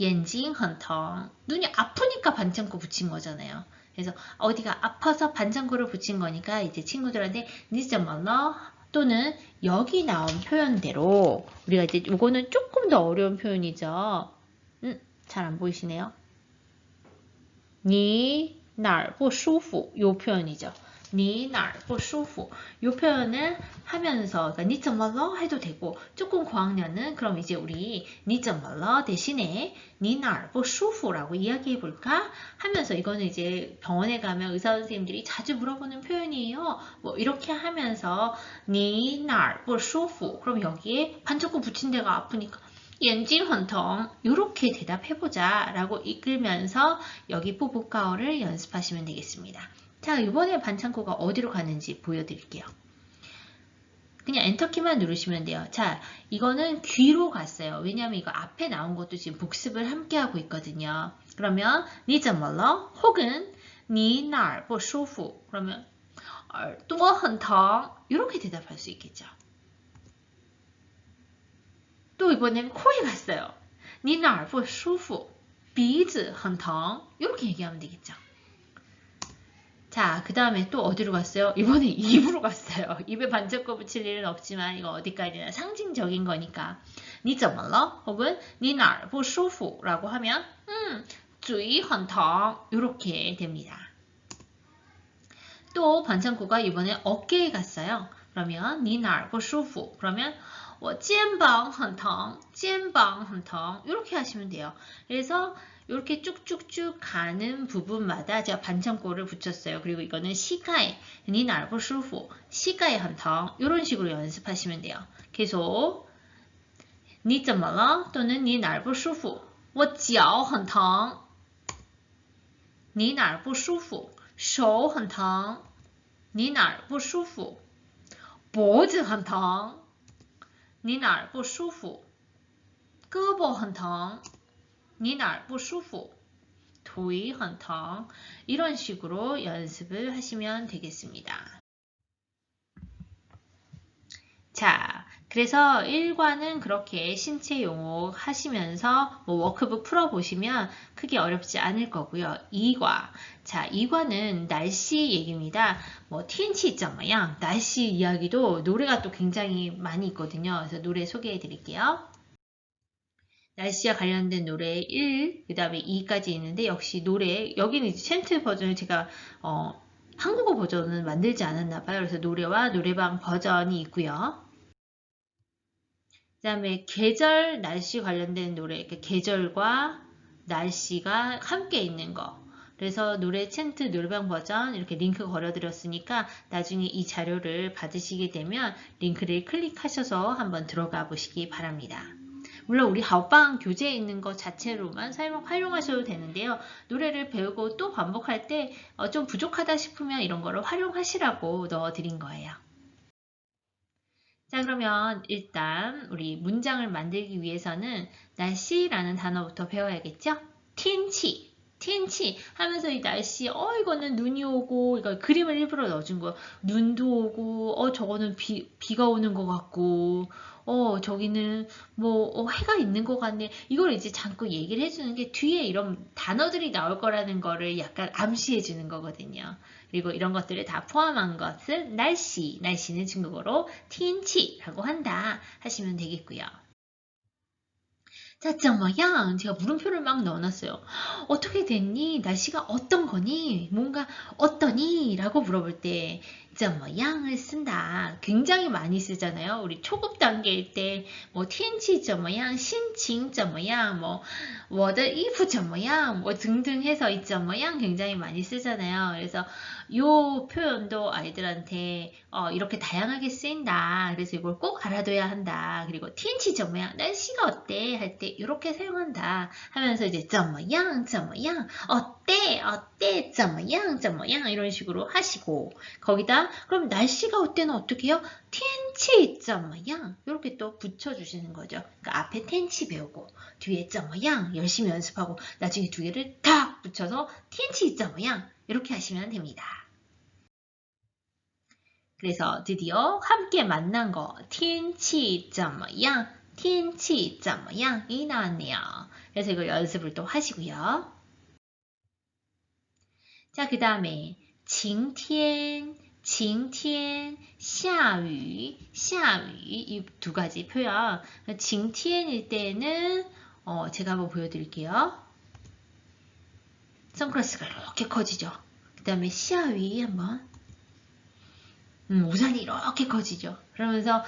眼睛很疼. 눈이 아프니까 반창고 붙인 거잖아요. 그래서 어디가 아파서 반창고를 붙인 거니까 이제 친구들한테 你怎么了?또는 여기 나온 표현대로 우리가 이제 이거는 조금 더 어려운 표현이죠. 잘 안 보이시네요. 你哪儿不舒服? 이 표현이죠. 你哪儿不舒服? 이 표현을 하면서 그러니까 你怎么了? 해도 되고 조금 고학년은 그럼 이제 우리 你怎么了? 대신에 你哪儿不舒服? 라고 이야기해 볼까? 하면서 이거는 이제 병원에 가면 의사 선생님들이 자주 물어보는 표현이에요. 뭐 이렇게 하면서 你哪儿不舒服? 그럼 여기에 반창고 붙인 데가 아프니까 眼睛很疼 이렇게 대답해보자 라고 이끌면서 여기 뽀뽀가오를 연습하시면 되겠습니다. 자, 이번에 반창고가 어디로 가는지 보여드릴게요. 그냥 엔터키만 누르시면 돼요. 자, 이거는 귀로 갔어요. 왜냐하면 이거 앞에 나온 것도 지금 복습을 함께 하고 있거든요. 그러면 你怎么了? 혹은 你哪儿不舒服? 그러면 耳朵很疼 이렇게 대답할 수 있겠죠. 또 이번엔 코에 갔어요. 你哪儿不舒服?鼻子很疼 이렇게 얘기하면 되겠죠. 자, 그 다음에 또 어디로 갔어요? 이번에 입으로 갔어요. 입에 반창고 붙일 일은 없지만 이거 어디까지나 상징적인 거니까 你怎么了? 혹은 你哪儿不舒服? 라고 하면 嘴很疼 이렇게 됩니다. 또 반창고가 이번에 어깨에 갔어요. 그러면 你哪儿不舒服? 그러면 我肩膀很疼肩膀很疼 이렇게 하시면 돼요. 그래서 이렇게 쭉쭉쭉 가는 부분마다 제가 반창고를 붙였어요. 그리고 이거는 시가에 你哪儿不舒服? 시가에 很疼 이런 식으로 연습하시면 돼요. 계속 你怎么了? 또는 你哪儿不舒服?我脚很疼你哪儿不舒服?手很疼你哪儿不舒服?脖子很疼你哪儿不舒服?胳膊很疼你哪儿不舒服?腿很疼 이런 식으로 연습을 하시면 되겠습니다. 자, 그래서 1과는 그렇게 신체 용어 하시면서 뭐 워크북 풀어보시면 크게 어렵지 않을 거고요. 2과. 자, 2과는 날씨 얘기입니다. 뭐, 天气怎么样? 날씨 이야기도 노래가 또 굉장히 많이 있거든요. 그래서 노래 소개해 드릴게요. 날씨와 관련된 노래 1, 그 다음에 2까지 있는데 역시 노래, 여기는 이제 챈트 버전을 제가 한국어 버전은 만들지 않았나 봐요. 그래서 노래와 노래방 버전이 있고요. 그 다음에 계절, 날씨 관련된 노래, 이렇게 계절과 날씨가 함께 있는 거. 그래서 노래 챈트 노래방 버전 이렇게 링크 걸어드렸으니까 나중에 이 자료를 받으시게 되면 링크를 클릭하셔서 한번 들어가 보시기 바랍니다. 물론 우리 하오빵 교재에 있는 것 자체로만 활용하셔도 되는데요. 노래를 배우고 또 반복할 때 좀 부족하다 싶으면 이런 거를 활용하시라고 넣어드린 거예요. 자, 그러면 일단 우리 문장을 만들기 위해서는 날씨라는 단어부터 배워야겠죠? 텐치, 텐치 하면서 이 날씨, 이거는 눈이 오고, 이거 그림을 일부러 넣어준 거. 눈도 오고, 저거는 비가 오는 것 같고, 저기는 뭐, 해가 있는 것 같네. 이걸 이제 잠깐 얘기를 해주는 게 뒤에 이런 단어들이 나올 거라는 거를 약간 암시해 주는 거거든요. 그리고 이런 것들을 다 포함한 것은 날씨, 날씨는 중국어로 텐치라고 한다 하시면 되겠고요. 자, 怎么样? 제가 물음표를 막 넣어놨어요. 어떻게 됐니? 날씨가 어떤 거니? 뭔가 어떠니? 라고 물어볼 때 怎么样을 쓴다. 굉장히 많이 쓰잖아요. 우리 초급 단계일 때 뭐天气怎么样, 心情怎么样, 뭐 我的衣服怎么样, 뭐 등등 해서 이 怎么样 굉장히 많이 쓰잖아요. 그래서 이 표현도 아이들한테 이렇게 다양하게 쓰인다. 그래서 이걸 꼭 알아둬야 한다. 그리고 天气怎么样, 날씨가 어때? 할 때 이렇게 사용한다. 하면서 이제 怎么样, 怎么样, 어때? 어때? 怎么样, 怎么样이런 식으로 하시고 거기다 그럼 날씨가 어때는 어떻게 해요? 天气怎么样? 이렇게 또 붙여주시는 거죠. 그러니까 앞에 天气배우고 뒤에 怎么样 열심히 연습하고 나중에 두 개를 탁 붙여서 天气怎么样 이렇게 하시면 됩니다. 그래서 드디어 함께 만난 거 天气怎么样?天气怎么样? 이 나왔네요. 그래서 이거 연습을 또 하시고요. 자, 그 다음에 晴天, 晴天, 下雨, 下雨 이 두 가지 표현. 晴天일 때는 제가 한번 보여드릴게요. 선글라스가 이렇게 커지죠. 그 다음에 下雨 한번. 우산이 이렇게 커지죠. 그러면서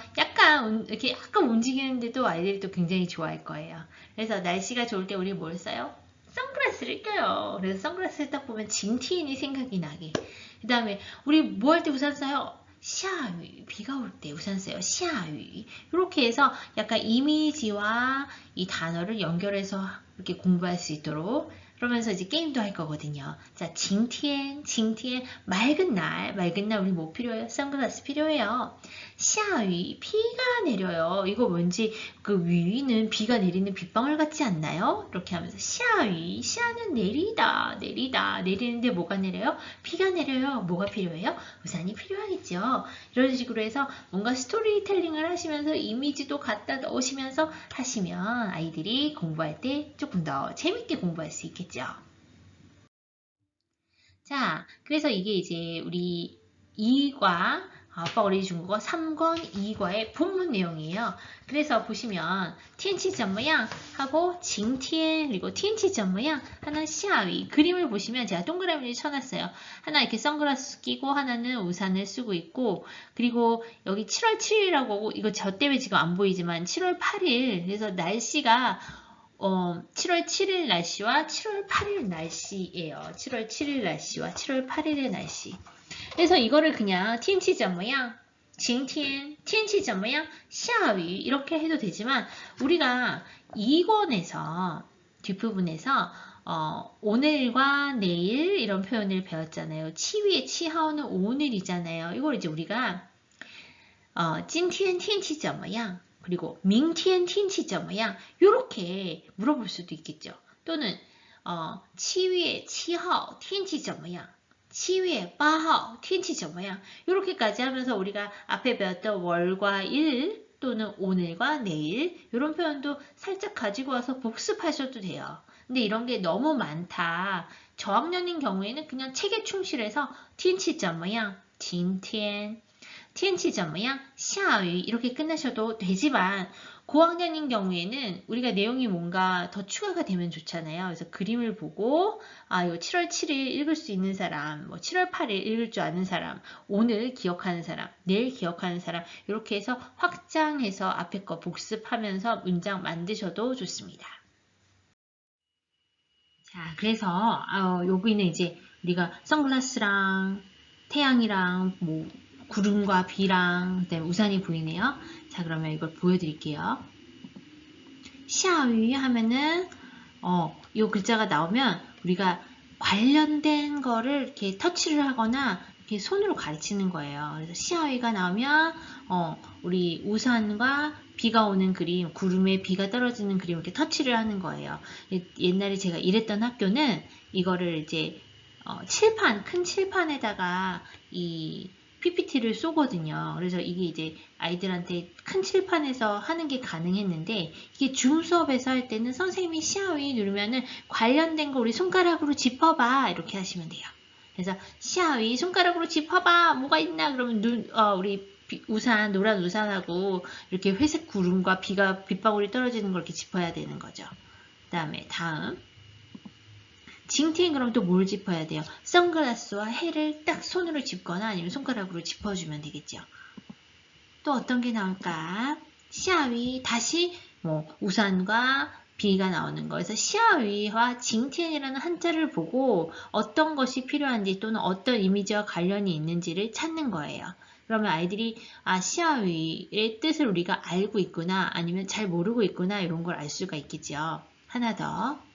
이렇게 약간 움직이는데도 아이들이 또 굉장히 좋아할 거예요. 그래서 날씨가 좋을 때 우리 뭘 써요? 선글라스를 껴요. 그래서 선글라스를 딱 보면 징티인이 생각이 나게. 그 다음에 우리 뭐 할 때 우산 써요? 下雨, 비가 올 때 우산 써요. 下雨. 이렇게 해서 약간 이미지와 이 단어를 연결해서 이렇게 공부할 수 있도록 그러면서 이제 게임도 할 거거든요. 자, 晴天, 晴天, 맑은 날 우리 뭐 필요해요? 선글라스 필요해요. 下雨, 비가 내려요. 이거 왠지 그 위는 비가 내리는 빗방울 같지 않나요? 이렇게 하면서 下雨, 下는 내리다, 내리는데 뭐가 내려요? 비가 내려요. 뭐가 필요해요? 우산이 필요하겠죠. 이런 식으로 해서 뭔가 스토리텔링을 하시면서 이미지도 갖다 넣으시면서 하시면 아이들이 공부할 때 조금 더 재밌게 공부할 수 있겠죠. 자, 그래서 이게 이제 우리 2과 아빠 어린이 중국어 3권 2과의 본문 내용이에요. 그래서 보시면 天气怎么样 하고 晴天 그리고 天气怎么样 하나 下雨 그림을 보시면 제가 동그라미를 쳐놨어요. 하나 이렇게 선글라스 끼고 하나는 우산을 쓰고 있고 그리고 여기 7월 7일이라고 이거 저 때문에 지금 안 보이지만 7월 8일 그래서 날씨가 7월 7일 날씨와 7월 8일 날씨예요. 7월 7일 날씨와 7월 8일의 날씨. 그래서 이거를 그냥 天气怎么样? 晴天, 天气怎么样? 下雨 이렇게 해도 되지만 우리가 2권에서 뒷부분에서 오늘과 내일 이런 표현을 배웠잖아요. 치위의 치하오는 오늘이잖아요. 이걸 이제 우리가 今天天气怎么样? 그리고 明天天气怎么样? 이렇게 물어볼 수도 있겠죠. 또는 7月7号天气怎么样? 7月8号天气怎么样? 이렇게까지 하면서 우리가 앞에 배웠던 월과 일 또는 오늘과 내일 이런 표현도 살짝 가지고 와서 복습하셔도 돼요. 근데 이런 게 너무 많다. 저학년인 경우에는 그냥 책에 충실해서 天气怎么样? 今天天气怎么样? 下雨 이렇게 끝나셔도 되지만 고학년인 경우에는 우리가 내용이 뭔가 더 추가가 되면 좋잖아요. 그래서 그림을 보고 이거 7월 7일 읽을 수 있는 사람, 뭐 7월 8일 읽을 줄 아는 사람, 오늘 기억하는 사람, 내일 기억하는 사람 이렇게 해서 확장해서 앞에 거 복습하면서 문장 만드셔도 좋습니다. 자, 그래서 여기는 이제 우리가 선글라스랑 태양이랑 뭐 구름과 비랑 그다음에 우산이 보이네요. 자, 그러면 이걸 보여드릴게요. 下雨 하면은 이 글자가 나오면 우리가 관련된 거를 이렇게 터치를 하거나 이렇게 손으로 가르치는 거예요. 그래서 下雨가 나오면 우리 우산과 비가 오는 그림, 구름에 비가 떨어지는 그림 이렇게 터치를 하는 거예요. 옛날에 제가 일했던 학교는 이거를 이제 칠판, 큰 칠판에다가 이 PPT를 쏘거든요. 그래서 이게 이제 아이들한테 큰 칠판에서 하는 게 가능했는데 이게 줌 수업에서 할 때는 선생님이 시아위 누르면은 관련된 거 우리 손가락으로 짚어봐 이렇게 하시면 돼요. 그래서 시아위 손가락으로 짚어봐 뭐가 있나 그러면 우리 우산 노란 우산하고 이렇게 회색 구름과 빗방울이 떨어지는 걸 이렇게 짚어야 되는 거죠. 그다음에 다음 징티엔 그럼 또 뭘 짚어야 돼요? 선글라스와 해를 딱 손으로 짚거나 아니면 손가락으로 짚어주면 되겠죠. 또 어떤 게 나올까? 시아위 다시 뭐 우산과 비가 나오는 거에서 시아위와 징티엔이라는 한자를 보고 어떤 것이 필요한지 또는 어떤 이미지와 관련이 있는지를 찾는 거예요. 그러면 아이들이 시아위의 뜻을 우리가 알고 있구나 아니면 잘 모르고 있구나 이런 걸 알 수가 있겠죠. 하나 더.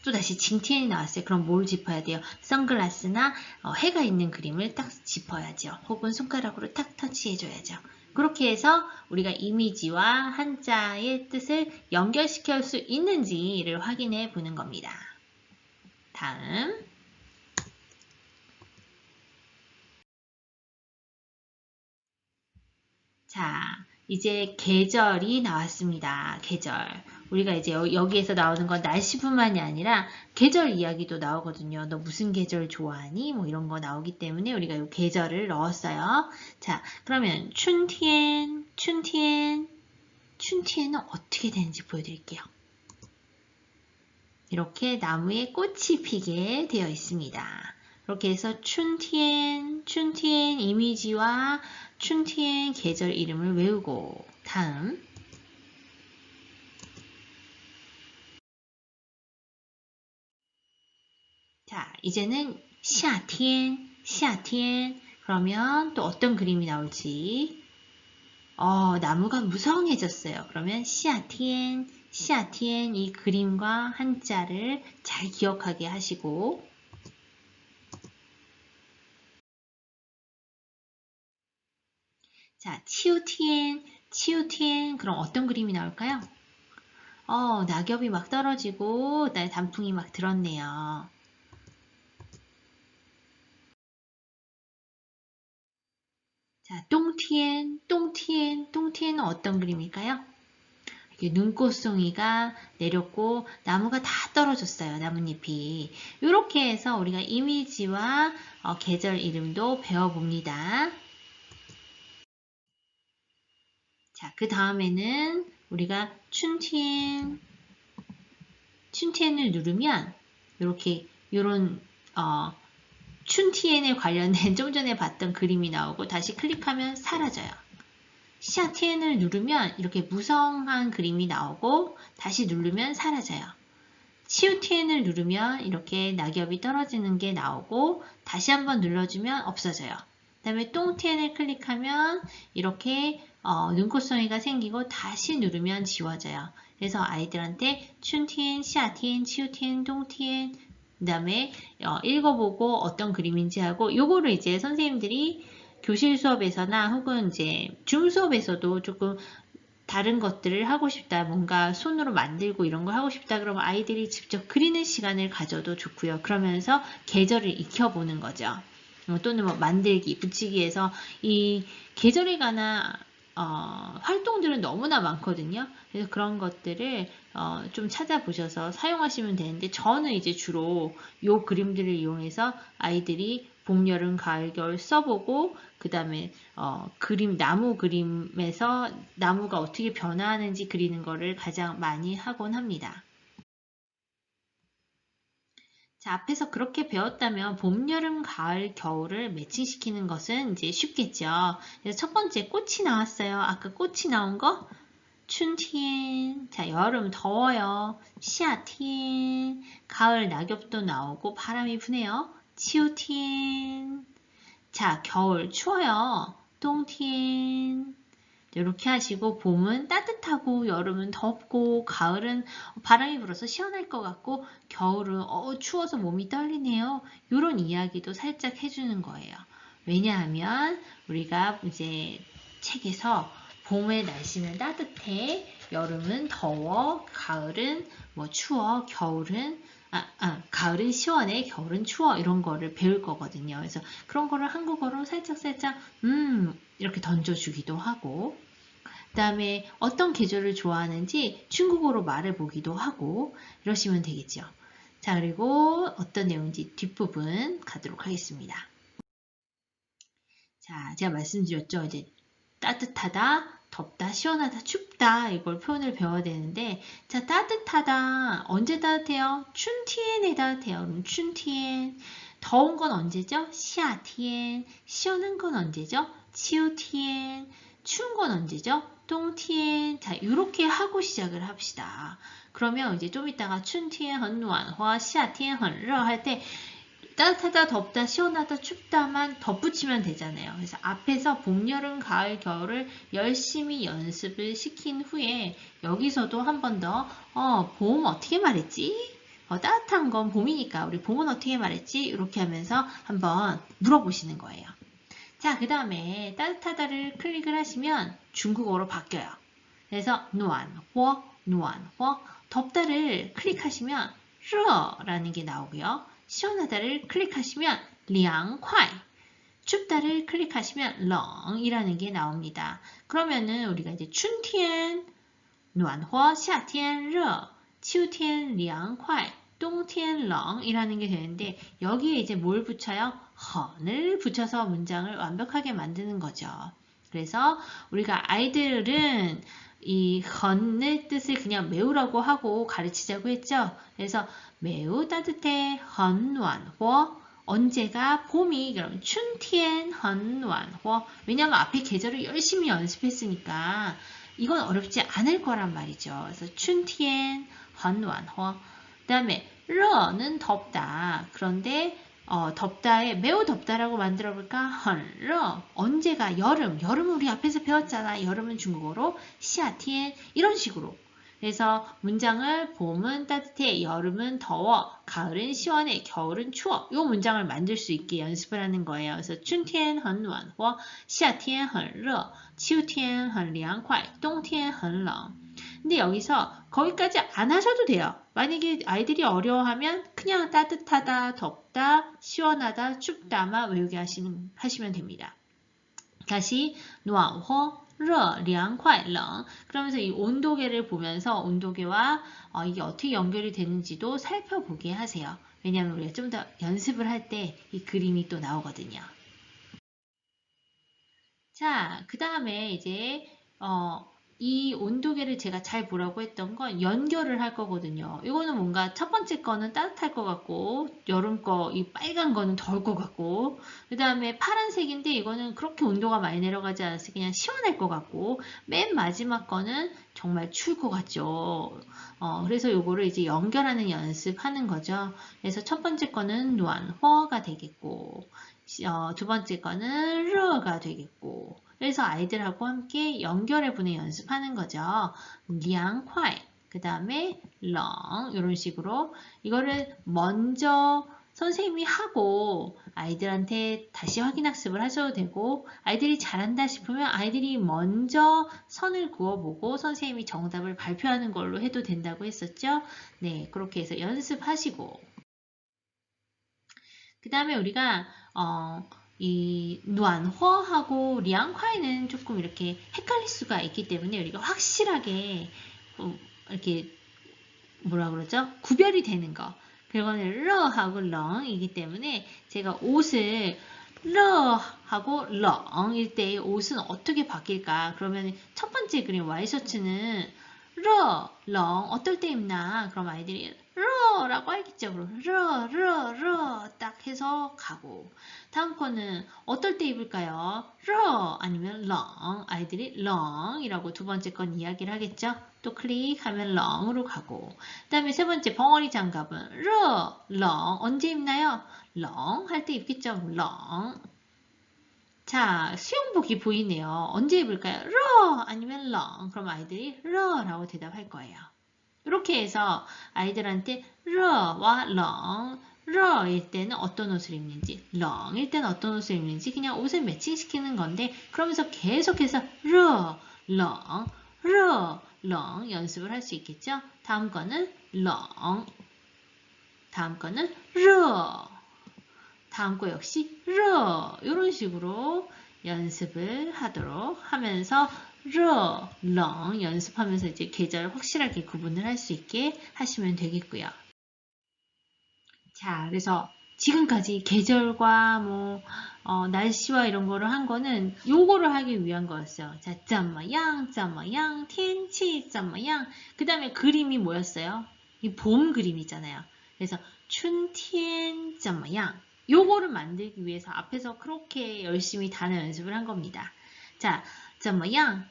또다시 징티엔이 나왔어요. 그럼 뭘 짚어야 돼요? 선글라스나 해가 있는 그림을 딱 짚어야죠. 혹은 손가락으로 탁 터치해줘야죠. 그렇게 해서 우리가 이미지와 한자의 뜻을 연결시킬 수 있는지를 확인해 보는 겁니다. 다음 자, 이제 계절이 나왔습니다. 계절. 우리가 이제 여기에서 나오는 건 날씨뿐만이 아니라 계절 이야기도 나오거든요. 너 무슨 계절 좋아하니? 뭐 이런 거 나오기 때문에 우리가 이 계절을 넣었어요. 자, 그러면 춘티엔, 춘티엔은 어떻게 되는지 보여드릴게요. 이렇게 나무에 꽃이 피게 되어 있습니다. 이렇게 해서 춘티엔 이미지와 춘티엔 계절 이름을 외우고 다음 자, 이제는 夏天 그러면 또 어떤 그림이 나올지 나무가 무성해졌어요. 그러면 夏天 이 그림과 한자를 잘 기억하게 하시고 자, 秋天 그럼 어떤 그림이 나올까요? 낙엽이 막 떨어지고 단풍이 막 들었네요. 자, 똥티엔은 어떤 그림일까요? 이렇게 눈꽃송이가 내렸고 나무가 다 떨어졌어요. 나뭇잎이. 이렇게 해서 우리가 이미지와 계절 이름도 배워봅니다. 자, 그 다음에는 우리가 춘티엔을 누르면 이렇게 요런 춘티엔에 관련된 좀 전에 봤던 그림이 나오고 다시 클릭하면 사라져요. 시아티엔을 누르면 이렇게 무성한 그림이 나오고 다시 누르면 사라져요. 치우티엔을 누르면 이렇게 낙엽이 떨어지는 게 나오고 다시 한번 눌러주면 없어져요. 그 다음에 똥티엔을 클릭하면 이렇게 눈꽃송이가 생기고 다시 누르면 지워져요. 그래서 아이들한테 춘티엔, 시아티엔, 치우티엔, 똥티엔 그 다음에 읽어보고 어떤 그림인지 하고 요거를 이제 선생님들이 교실 수업에서나 혹은 이제 줌 수업에서도 조금 다른 것들을 하고 싶다, 뭔가 손으로 만들고 이런 걸 하고 싶다 그러면 아이들이 직접 그리는 시간을 가져도 좋고요. 그러면서 계절을 익혀보는 거죠. 또는 뭐 만들기, 붙이기에서 이 계절에 관한 활동들은 너무나 많거든요. 그래서 그런 것들을 좀 찾아보셔서 사용하시면 되는데 저는 이제 주로 요 그림들을 이용해서 아이들이 봄, 여름, 가을, 겨울 써보고 그 다음에 나무 그림에서 나무가 어떻게 변화하는지 그리는 거를 가장 많이 하곤 합니다. 자, 앞에서 그렇게 배웠다면 봄, 여름, 가을, 겨울을 매칭시키는 것은 이제 쉽겠죠. 그래서 첫 번째 꽃이 나왔어요. 아까 꽃이 나온 거 춘天. 자, 여름 더워요. 夏天. 가을 낙엽도 나오고 바람이 부네요. 秋天. 자, 겨울 추워요. 冬天. 이렇게 하시고 봄은 따뜻하고 여름은 덥고 가을은 바람이 불어서 시원할 것 같고 겨울은 추워서 몸이 떨리네요. 이런 이야기도 살짝 해주는 거예요. 왜냐하면 우리가 이제 책에서 봄의 날씨는 따뜻해, 여름은 더워, 가을은 추워, 가을은 시원해, 겨울은 추워 이런 거를 배울 거거든요. 그래서 그런 거를 한국어로 살짝 이렇게 던져주기도 하고 그 다음에 어떤 계절을 좋아하는지 중국어로 말해보기도 하고 이러시면 되겠죠. 자, 그리고 어떤 내용인지 뒷부분 가도록 하겠습니다. 자, 제가 말씀드렸죠. 이제 따뜻하다, 덥다, 시원하다, 춥다 이걸 표현을 배워야 되는데 자, 따뜻하다. 언제 따뜻해요? 춘티엔에 따뜻해요. 그럼 춘티엔. 더운 건 언제죠? 夏天. 시원한 건 언제죠? 秋天. 추운 건 언제죠? 冬天. 자, 이렇게 하고 시작을 합시다. 그러면 이제 좀 이따가 春天很暖和,夏天很热 할 때 따뜻하다, 덥다, 시원하다, 춥다만 덧붙이면 되잖아요. 그래서 앞에서 봄, 여름, 가을, 겨울을 열심히 연습을 시킨 후에 여기서도 한 번 더 봄 어떻게 말했지? 따뜻한 건 봄이니까 우리 봄은 어떻게 말했지? 이렇게 하면서 한번 물어보시는 거예요. 자, 그 다음에 따뜻하다를 클릭을 하시면 중국어로 바뀌어요. 그래서 暖和, 暖和. 덥다를 클릭하시면 热라는 게 나오고요. 시원하다를 클릭하시면 凉快. 춥다를 클릭하시면 冷이라는 게 나옵니다. 그러면은 우리가 이제 春天暖和,夏天热, 秋天凉快, 冬天冷이라는 게 되는데 여기에 이제 뭘 붙여요? 헌을 붙여서 문장을 완벽하게 만드는 거죠. 그래서 우리가 아이들은 이 헌의 뜻을 그냥 매우라고 하고 가르치자고 했죠. 그래서 매우 따뜻해, 很暖和. 언제가 봄이 그럼 春天很暖和. 왜냐하면 앞에 계절을 열심히 연습했으니까 이건 어렵지 않을 거란 말이죠. 그래서 春天很暖和. 그 다음에 热는 덥다. 그런데 덥다에 매우 덥다라고 만들어 볼까? 很热. 언제가 여름. 여름은 우리 앞에서 배웠잖아. 여름은 중국어로 夏天. 이런 식으로. 그래서 문장을 봄은 따뜻해, 여름은 더워, 가을은 시원해, 겨울은 추워. 이 문장을 만들 수 있게 연습을 하는 거예요. 그래서 春天很暖和,夏天很热, 秋天很凉快, 冬天很冷. 근데 여기서 거기까지 안 하셔도 돼요. 만약에 아이들이 어려워하면 그냥 따뜻하다, 덥다, 시원하다, 춥다만 외우게 하시면 됩니다. 다시 暖和, 热, 凉快, 冷. 그러면서 이 온도계를 보면서 온도계와 이게 어떻게 연결이 되는지도 살펴보게 하세요. 왜냐하면 우리가 좀 더 연습을 할 때 이 그림이 또 나오거든요. 자, 그 다음에 이제 이 온도계를 제가 잘 보라고 했던 건 연결을 할 거거든요. 이거는 뭔가 첫 번째 거는 따뜻할 것 같고 여름 거 이 빨간 거는 더울 것 같고 그 다음에 파란색인데 이거는 그렇게 온도가 많이 내려가지 않아서 그냥 시원할 것 같고 맨 마지막 거는 정말 추울 것 같죠. 그래서 요거를 이제 연결하는 연습하는 거죠. 그래서 첫 번째 거는 暖和가 되겠고 두 번째 거는 热가 되겠고 그래서 아이들하고 함께 연결해보는 연습하는 거죠. 凉快, 그 다음에 冷 이런 식으로 이거를 먼저 선생님이 하고 아이들한테 다시 확인 학습을 하셔도 되고 아이들이 잘한다 싶으면 아이들이 먼저 선을 그어보고 선생님이 정답을 발표하는 걸로 해도 된다고 했었죠. 네, 그렇게 해서 연습하시고 그 다음에 우리가 이 暖和하고 凉快는 조금 이렇게 헷갈릴 수가 있기 때문에 우리가 확실하게 이렇게 뭐라 그러죠? 구별이 되는 거. 그거는 러하고 렁이기 때문에 제가 옷을 러하고 렁일 때 옷은 어떻게 바뀔까? 그러면 첫 번째 그림 와이셔츠는 렁 어떨 때 입나? 그럼 아이들이 러라고 알겠죠? 그럼 러 딱 해서 가고 다음 거는 어떨 때 입을까요? 러 아니면 렁 아이들이 렁이라고 두 번째 건 이야기를 하겠죠? 또 클릭하면 렁으로 가고 그 다음에 세 번째 벙어리 장갑은 렁 언제 입나요? 렁 할 때 입겠죠? 렁 자, 수영복이 보이네요. 언제 입을까요? 아니면 렁 그럼 아이들이 러라고 대답할 거예요. 이렇게 해서 아이들한테 러와 렁 러일 때는 어떤 옷을 입는지 렁일 때는 어떤 옷을 입는지 그냥 옷을 매칭시키는 건데 그러면서 계속해서 렁 연습을 할 수 있겠죠? 다음 거는 렁 다음 거는 다음 거 역시 이런 식으로 연습을 하도록 하면서 렁 연습하면서 이제 계절 확실하게 구분을 할 수 있게 하시면 되겠고요. 자, 그래서 지금까지 계절과 날씨와 이런 거를 한 거는 요거를 하기 위한 거였어요. 자, 怎么样,怎么样,天气怎么样. 그 다음에 그림이 뭐였어요? 이 봄 그림이잖아요. 그래서 春天怎么样? 요거를 만들기 위해서 앞에서 그렇게 열심히 단어 연습을 한 겁니다. 자, 怎么样?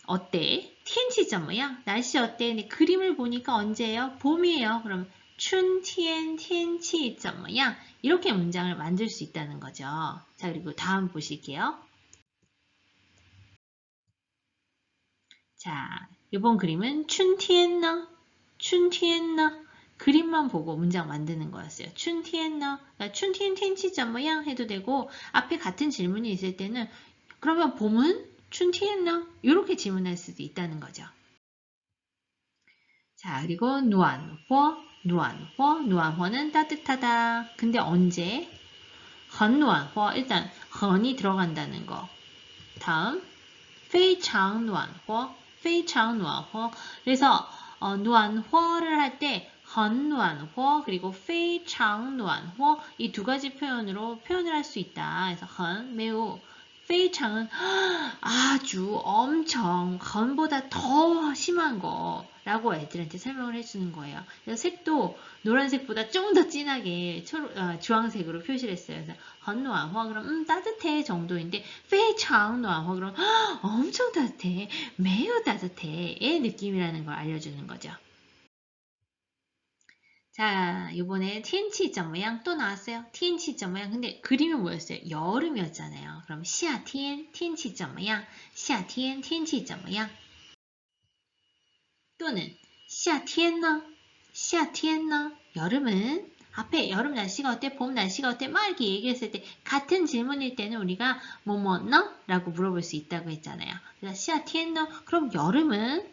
어때? 天气怎么样? 날씨 어때? 근데 그림을 보니까 언제예요? 봄이에요. 그럼 春天天气怎么样? 이렇게 문장을 만들 수 있다는 거죠. 자, 그리고 다음 보실게요. 자, 이번 그림은 春天呢?春天呢?그림만 보고 문장 만드는 거였어요. 春天呢?春天天气怎么样? 해도 되고 앞에 같은 질문이 있을 때는 그러면 봄은 春天呢? 이렇게 질문할 수도 있다는 거죠. 자, 그리고 누안허는 따뜻하다. 근데 언제? 很暖和 일단 很이 들어간다는 거. 다음 非常暖和그래서 暖和를 할 때 很暖和 그리고 非常暖和 이 두 가지 표현으로 표현을 할 수 있다. 그래서 很 매우 非常은 아주 엄청 很보다 더 심한 거라고 애들한테 설명을 해주는 거예요. 그래서 색도 노란색보다 좀 더 진하게 주황색으로 표시를 했어요. 그래서 很暖和 그럼 따뜻해 정도인데 非常暖和 그럼 엄청 따뜻해 매우 따뜻해 의 느낌이라는 걸 알려주는 거죠. 자, 이번에 天气怎么样 또 나왔어요. 天气怎么样 근데 그림이 뭐였어요? 여름이었잖아요. 그럼 夏天天气怎么样夏天天气怎么样 또는 夏天呢夏天呢 여름은 앞에 여름 날씨가 어때? 봄 날씨가 어때? 막 이렇게 얘기했을 때 같은 질문일 때는 우리가 뭐뭐너? 라고 물어볼 수 있다고 했잖아요. 그래서 夏天呢 그럼 여름은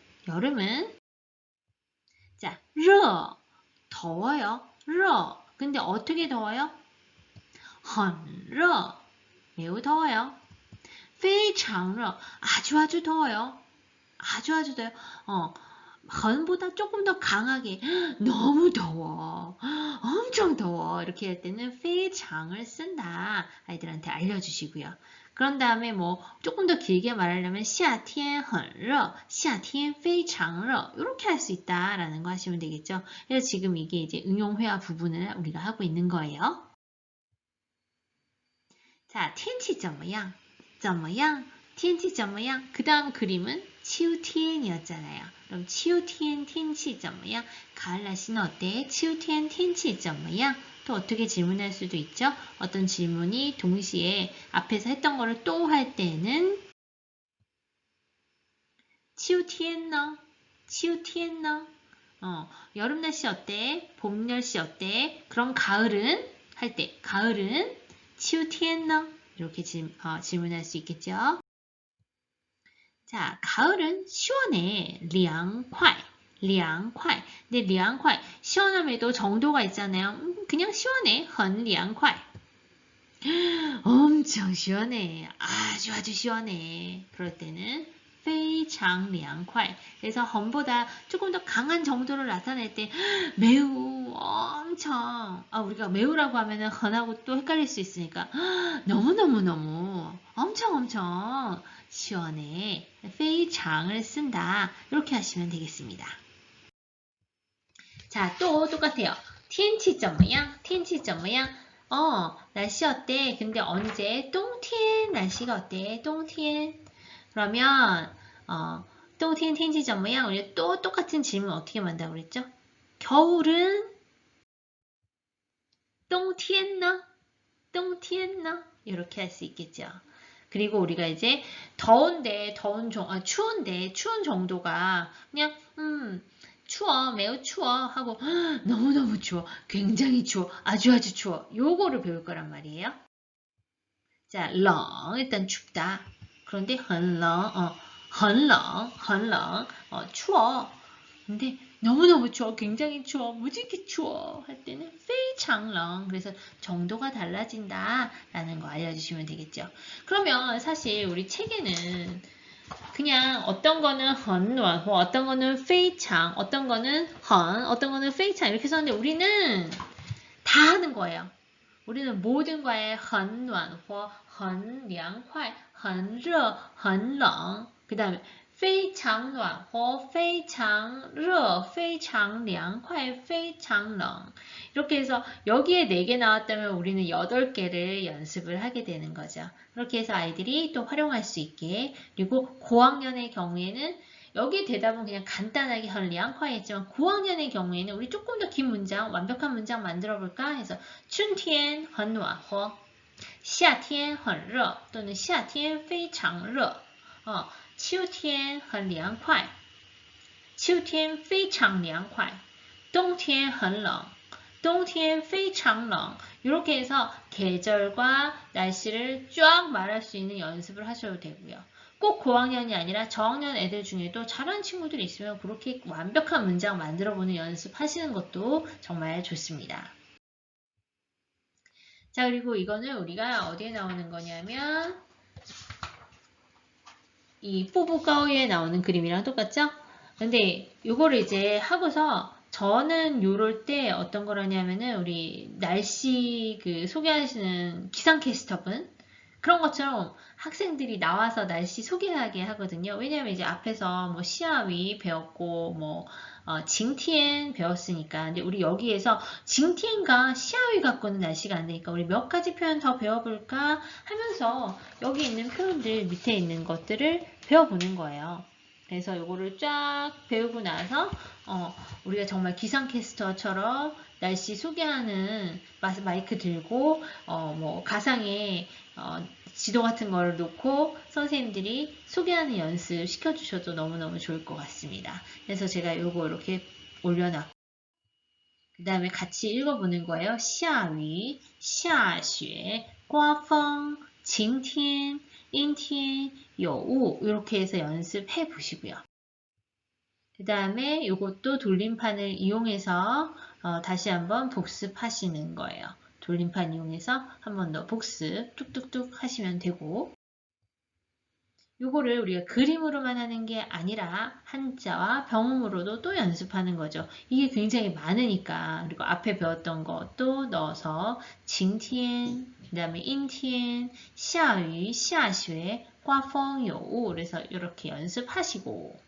자, 热 더워요. 热 근데 어떻게 더워요? 很热 매우 더워요. 非常热 아주 더워요. 아주 더워요. 很보다 조금 더 강하게 너무 더워. 엄청 더워. 이렇게 할 때는 非常을 쓴다. 아이들한테 알려주시고요. 그런 다음에 조금 더 길게 말하려면 夏天很热,夏天非常热 이렇게 할 수 있다라는 거 하시면 되겠죠. 그래서 지금 이게 이제 응용회화 부분을 우리가 하고 있는 거예요. 자, 天气怎么样?怎么样?天气怎么样?그 다음 그림은 秋天이었잖아요. 그럼 秋天天气怎么样? 가을 날씨는 어때? 秋天天气怎么样? 또 어떻게 질문할 수도 있죠? 어떤 질문이 동시에 앞에서 했던 거를 또 할 때는 秋天呢?秋天呢? 여름 날씨 어때? 봄 날씨 어때? 그럼 가을은? 할 때 가을은 秋天呢? 이렇게 질문할 수 있겠죠? 자, 가을은 시원해. 凉快. 근데 凉快 시원함에도 정도가 있잖아요. 그냥 시원해. 很凉快. 엄청 시원해. 아주 시원해. 그럴 때는 非非常凉快. 그래서 헌보다 조금 더 강한 정도를 나타낼 때 매우 엄청 우리가 매우라고 하면은 헌하고 또 헷갈릴 수 있으니까 너무너무너무 엄청 시원해. 非常을 쓴다. 이렇게 하시면 되겠습니다. 자, 또 똑같아요. 天气怎么样?天气怎么样? 날씨 어때? 근데 언제? 冬天 날씨가 어때? 冬天 그러면 冬天 天气 怎么样? 우리 또 똑같은 질문 어떻게 만든다고 그랬죠? 겨울은 冬天呢? 冬天呢? 이렇게 할 수 있겠죠. 그리고 우리가 이제 추운데 추운 정도가 그냥 추워, 매우 추워 하고 너무너무 추워, 굉장히 추워, 아주 추워. 요거를 배울 거란 말이에요. 자, 冷 일단 춥다. 그런데 很冷, 很冷, 추워. 근데 너무너무 추워, 굉장히 추워, 무지개 추워 할 때는 非常冷. 그래서 정도가 달라진다 라는 거 알려주시면 되겠죠. 그러면 사실 우리 책에는 그냥 어떤 거는 很暖和, 어떤 거는 非常, 어떤 거는 很, 어떤 거는 非常 이렇게 썼는데 우리는 다 하는 거예요. 우리는 모든 거에 很暖和, 很凉快, 很热, 很冷. 그 다음에 非常暖和, 非常热, 非常凉快, 非常冷. 이렇게 해서 여기에 4개 나왔다면 우리는 8개를 연습을 하게 되는 거죠. 그렇게 해서 아이들이 또 활용할 수 있게. 그리고 고학년의 경우에는 여기 대답은 그냥 간단하게 很凉快 했지만 고학년의 경우에는 우리 조금 더 긴 문장, 완벽한 문장 만들어 볼까 해서 春天很暖和, 夏天很热 또는 夏天非常热, 秋天很凉快, 秋天非常凉快, 冬天很冷, 冬天非常冷. 이렇게 해서 계절과 날씨를 쫙 말할 수 있는 연습을 하셔도 되고요. 꼭 고학년이 아니라 저학년 애들 중에도 잘하는 친구들이 있으면 그렇게 완벽한 문장 만들어보는 연습 하시는 것도 정말 좋습니다. 자, 그리고 이거는 우리가 어디에 나오는 거냐면 이 뽀뽀가오에 나오는 그림이랑 똑같죠? 근데 이거를 이제 하고서 저는 요럴 때 어떤 걸 하냐면은 우리 날씨 소개하시는 기상캐스터분 그런 것처럼 학생들이 나와서 날씨 소개하게 하거든요. 왜냐면 이제 앞에서 뭐 시아위 배웠고 뭐 징티엔 배웠으니까. 근데 우리 여기에서 징티엔과 시아위 갖고는 날씨가 안 되니까 우리 몇 가지 표현 더 배워볼까 하면서 여기 있는 표현들 밑에 있는 것들을 배워보는 거예요. 그래서 요거를 쫙 배우고 나서 우리가 정말 기상캐스터처럼 날씨 소개하는 마이크 들고 뭐 가상의 지도 같은 걸 놓고 선생님들이 소개하는 연습 시켜주셔도 너무너무 좋을 것 같습니다. 그래서 제가 요거 이렇게 올려놨고 그 다음에 같이 읽어보는 거예요. 下雨,下雪, 刮风, 晴天, 阴天, 有雾 이렇게 해서 연습해 보시고요. 그 다음에 이것도 돌림판을 이용해서 다시 한번 복습하시는 거예요. 돌림판 이용해서 한 번 더 복습 뚝뚝뚝 하시면 되고 요거를 우리가 그림으로만 하는 게 아니라 한자와 병음으로도 또 연습하는 거죠. 이게 굉장히 많으니까 그리고 앞에 배웠던 것도 넣어서 징티엔, 그 다음에 인티엔, 下雨, 下雪, 刮风有雾 그래서 이렇게 연습하시고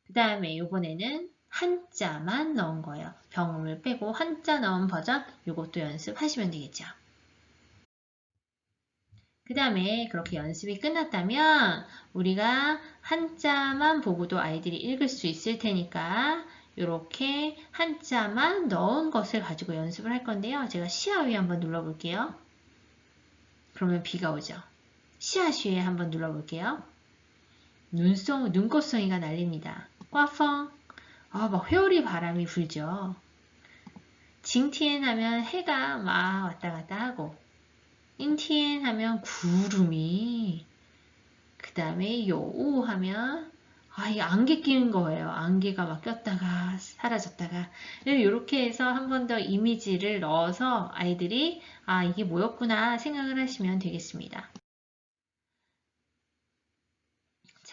그 다음에 요번에는 한자만 넣은 거예요. 병음을 빼고 한자 넣은 버전 요것도 연습하시면 되겠죠. 그 다음에 그렇게 연습이 끝났다면 우리가 한자만 보고도 아이들이 읽을 수 있을 테니까 이렇게 한자만 넣은 것을 가지고 연습을 할 건데요. 제가 시아위 한번 눌러볼게요. 그러면 비가 오죠. 시아쉬에 한번 눌러볼게요. 눈꽃송이가 날립니다. 꽈펑 막 회오리 바람이 불죠. 징티엔 하면 해가 막 왔다 갔다 하고 인티엔 하면 구름이 그 다음에 요우 하면 이 안개 끼는 거예요. 안개가 막 꼈다가 사라졌다가 이렇게 해서 한 번 더 이미지를 넣어서 아이들이 이게 뭐였구나 생각을 하시면 되겠습니다.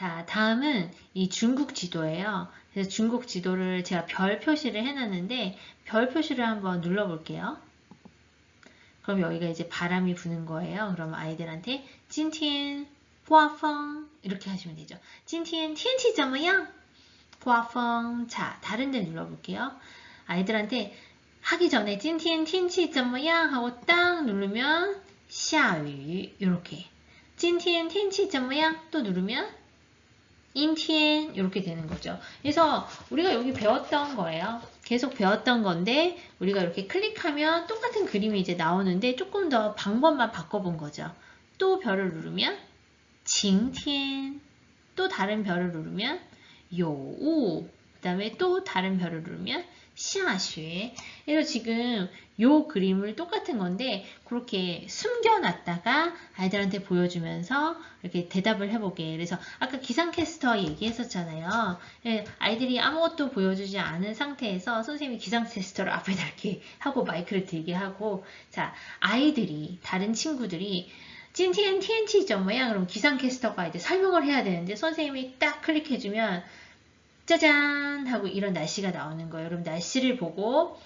자, 다음은 이 중국 지도예요. 그래서 중국 지도를 제가 별 표시를 해놨는데 별 표시를 한번 눌러볼게요. 그럼 여기가 이제 바람이 부는 거예요. 그럼 아이들한테 今天刮风 이렇게 하시면 되죠. 今天天气怎么样?刮风. 자, 다른 데 눌러볼게요. 아이들한테 하기 전에 今天天气怎么样 하고 딱 누르면 下雨 이렇게 今天天气怎么样 또 누르면 阴天 이렇게 되는 거죠. 그래서 우리가 여기 배웠던 거예요. 계속 배웠던 건데 우리가 이렇게 클릭하면 똑같은 그림이 이제 나오는데 조금 더 방법만 바꿔본 거죠. 또 별을 누르면 晴天, 또 다른 별을 누르면 有雾, 그 다음에 또 다른 별을 누르면 下雪. 그래서 지금 요 그림을 똑같은 건데 그렇게 숨겨놨다가 아이들한테 보여주면서 이렇게 대답을 해보게. 그래서 아까 기상캐스터 얘기했었잖아요. 아이들이 아무것도 보여주지 않은 상태에서 선생님이 기상캐스터를 앞에다 이렇게 하고 마이크를 들게 하고, 자, 아이들이, 다른 친구들이 今天天气怎么样? 그럼 기상캐스터가 이제 설명을 해야 되는데 선생님이 딱 클릭해주면 짜잔 하고 이런 날씨가 나오는 거예요. 그럼 날씨를 보고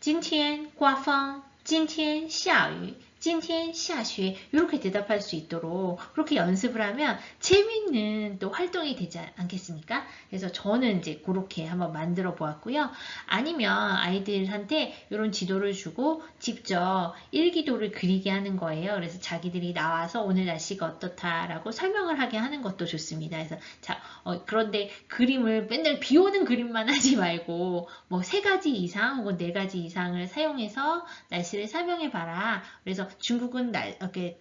今天刮风, 今天下雨, 今天下雪 이렇게 대답할 수 있도록 그렇게 연습을 하면 재밌는 또 활동이 되지 않겠습니까? 그래서 저는 이제 그렇게 한번 만들어 보았고요. 아니면 아이들한테 이런 지도를 주고 직접 일기도를 그리게 하는 거예요. 그래서 자기들이 나와서 오늘 날씨가 어떻다라고 설명을 하게 하는 것도 좋습니다. 그래서 자, 그런데 그림을 맨날 비 오는 그림만 하지 말고 뭐 3가지 이상 혹은 4가지 이상을 사용해서 날씨를 설명해 봐라. 그래서 중국은 이렇게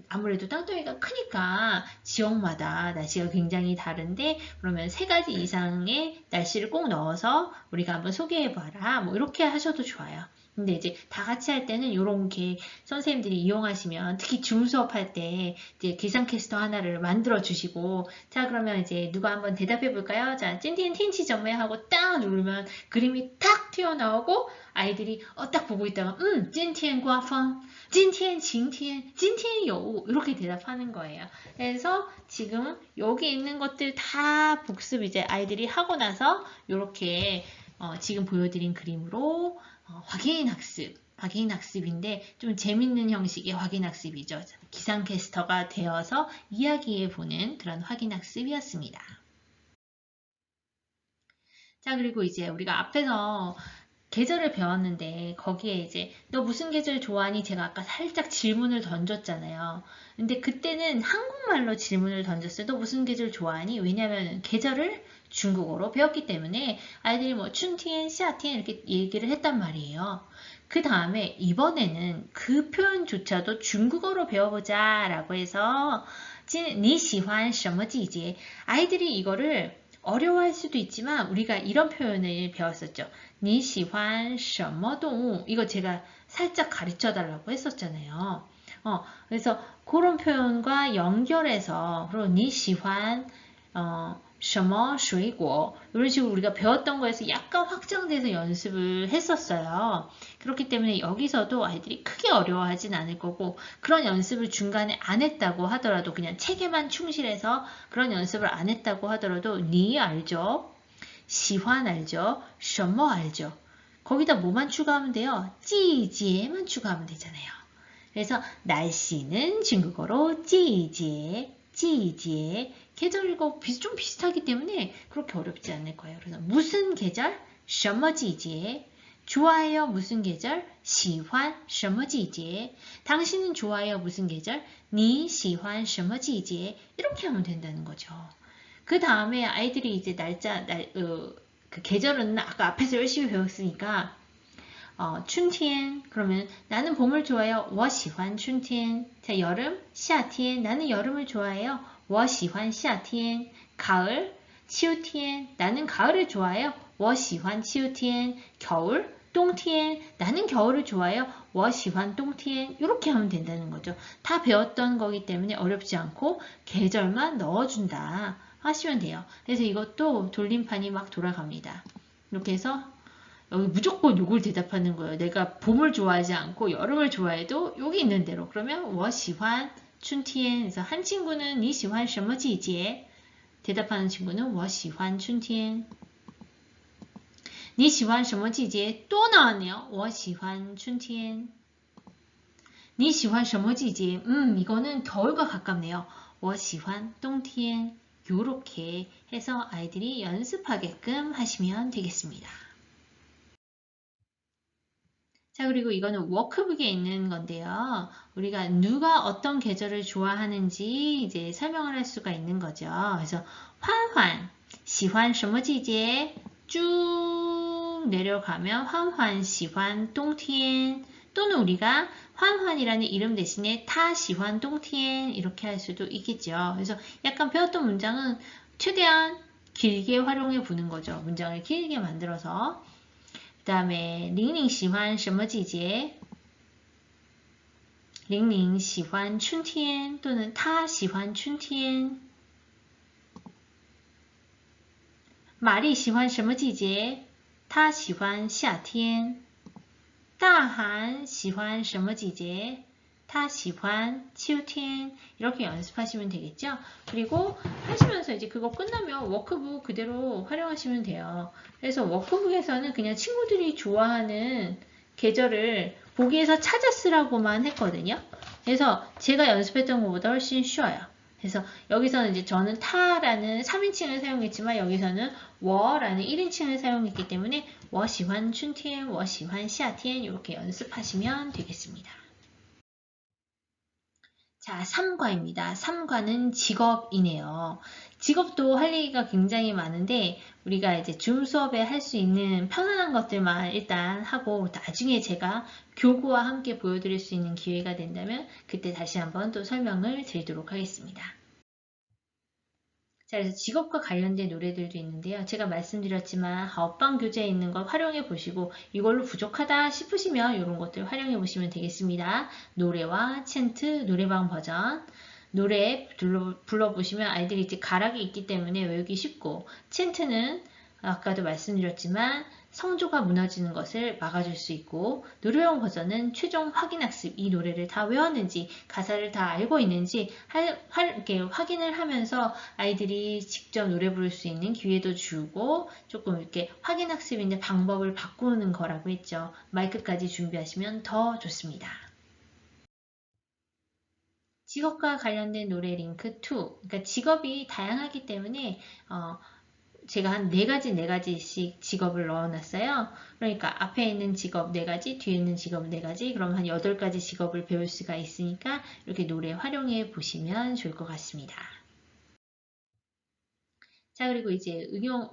아무래도 땅덩이가 크니까 지역마다 날씨가 굉장히 다른데 그러면 3가지 이상의 날씨를 꼭 넣어서 우리가 한번 소개해봐라. 뭐 이렇게 하셔도 좋아요. 근데 이제 다 같이 할 때는 이렇게 선생님들이 이용하시면 특히 줌 수업할 때 이제 기상캐스터 하나를 만들어 주시고 자 그러면 이제 누가 한번 대답해 볼까요? 자, 今天天气怎么样 하고 딱 누르면 그림이 탁 튀어나오고 아이들이 딱 보고 있다가 今天刮风 今天晴天今天有雾 이렇게 대답하는 거예요. 그래서 지금 여기 있는 것들 다 복습 이제 아이들이 하고 나서 이렇게 지금 보여드린 그림으로 확인학습인데 좀 재밌는 형식의 확인학습이죠. 기상캐스터가 되어서 이야기해보는 그런 확인학습이었습니다. 자, 그리고 이제 우리가 앞에서 계절을 배웠는데 거기에 이제 너 무슨 계절 좋아하니? 제가 아까 살짝 질문을 던졌잖아요. 근데 그때는 한국말로 질문을 던졌어요. 너 무슨 계절 좋아하니? 왜냐면 계절을 중국어로 배웠기 때문에 아이들이 뭐 춘티엔, 시아티엔 이렇게 얘기를 했단 말이에요. 그 다음에 이번에는 그 표현조차도 중국어로 배워보자 라고 해서 你喜欢什么季节? 아이들이 이거를 어려워할 수도 있지만 우리가 이런 표현을 배웠었죠. 你喜欢什么动物? 이거 제가 살짝 가르쳐 달라고 했었잖아요. 그래서 그런 표현과 연결해서 그리고 你喜欢什么水果? 이런 식으로 우리가 배웠던 거에서 약간 확장돼서 연습을 했었어요. 그렇기 때문에 여기서도 아이들이 크게 어려워하진 않을 거고 그런 연습을 중간에 안 했다고 하더라도 그냥 책에만 충실해서 그런 연습을 안 했다고 하더라도 니 알죠? 喜欢 알죠? 什么 알죠? 거기다 뭐만 추가하면 돼요? 季节만 추가하면 되잖아요. 그래서 날씨는 중국어로 季节 계절과 좀 비슷하기 때문에 그렇게 어렵지 않을 거예요. 그래서 무슨 계절? 什么季节 좋아해요? 무슨 계절? 喜欢什么季节 당신은 좋아해요? 무슨 계절? 你喜欢什么季节 이렇게 하면 된다는 거죠. 그 다음에 아이들이 이제 그 계절은 아까 앞에서 열심히 배웠으니까 춘天 그러면 나는 봄을 좋아해요. 我喜欢春天 자, 여름 夏天 나는 여름을 좋아해요. 我喜欢夏天 가을 秋天 나는 가을을 좋아해요. 我喜欢秋天 겨울 冬天 나는 겨울을 좋아해요. 我喜欢冬天 이렇게 하면 된다는 거죠. 다 배웠던 거기 때문에 어렵지 않고 계절만 넣어준다 하시면 돼요. 그래서 이것도 돌림판이 막 돌아갑니다. 이렇게 해서 여기 무조건 요걸 대답하는 거예요. 내가 봄을 좋아하지 않고 여름을 좋아해도 여기 있는 대로. 그러면 我喜欢春天 그래서 한 친구는 你喜欢什么季节 대답하는 친구는 我喜欢春天. 你喜欢什么季节? 또 나왔네요. 我喜欢春天. 你喜欢什么季节? 이거는 겨울과 가깝네요. 我喜欢冬天. 요렇게 해서 아이들이 연습하게끔 하시면 되겠습니다. 자, 그리고 이거는 워크북에 있는 건데요. 우리가 누가 어떤 계절을 좋아하는지 이제 설명을 할 수가 있는 거죠. 그래서 환환, 喜欢什么季节? 쭉 내려가면 환환, 喜欢冬天. 또는 우리가 환환이라는 이름 대신에 他喜欢冬天 이렇게 할 수도 있겠죠. 그래서 약간 배웠던 문장은 최대한 길게 활용해 보는 거죠. 문장을 길게 만들어서. 그 다음에 玲玲喜欢什么季节? 玲玲喜欢春天 또는 她喜欢春天. 玛丽喜欢什么季节? 她喜欢夏天. 大韩喜欢什么季节? 他喜欢秋天. 이렇게 연습하시면 되겠죠? 그리고 하시면서 이제 그거 끝나면 워크북 그대로 활용하시면 돼요. 그래서 워크북에서는 그냥 친구들이 좋아하는 계절을 보기에서 찾아 쓰라고만 했거든요. 그래서 제가 연습했던 것보다 훨씬 쉬워요. 그래서 여기서는 이제 저는 타라는 3인칭을 사용했지만 여기서는 워라는 1인칭을 사용했기 때문에 我喜欢春天, 我喜欢夏天 이렇게 연습하시면 되겠습니다. 자, 3과입니다. 3과는 직업이네요. 직업도 할 얘기가 굉장히 많은데 우리가 이제 줌 수업에 할 수 있는 편안한 것들만 일단 하고 나중에 제가 교구와 함께 보여드릴 수 있는 기회가 된다면 그때 다시 한번 또 설명을 드리도록 하겠습니다. 자, 그래서 직업과 관련된 노래들도 있는데요. 제가 말씀드렸지만 하업방 교재에 있는 걸 활용해 보시고 이걸로 부족하다 싶으시면 이런 것들 활용해 보시면 되겠습니다. 노래와 챈트, 노래방 버전. 노래 불러보시면 아이들이 이제 가락이 있기 때문에 외우기 쉽고 챈트는 아까도 말씀드렸지만 성조가 무너지는 것을 막아줄 수 있고 노래용 버전은 최종 확인학습 이 노래를 다 외웠는지 가사를 다 알고 있는지 이렇게 확인을 하면서 아이들이 직접 노래 부를 수 있는 기회도 주고 조금 이렇게 확인학습인데 방법을 바꾸는 거라고 했죠. 마이크까지 준비하시면 더 좋습니다. 직업과 관련된 노래 링크 2 그러니까 직업이 다양하기 때문에 제가 한 4가지씩 직업을 넣어놨어요. 그러니까 앞에 있는 직업 4가지, 뒤에 있는 직업 4가지, 그럼 한 8가지 직업을 배울 수가 있으니까 이렇게 노래 활용해 보시면 좋을 것 같습니다. 자, 그리고 이제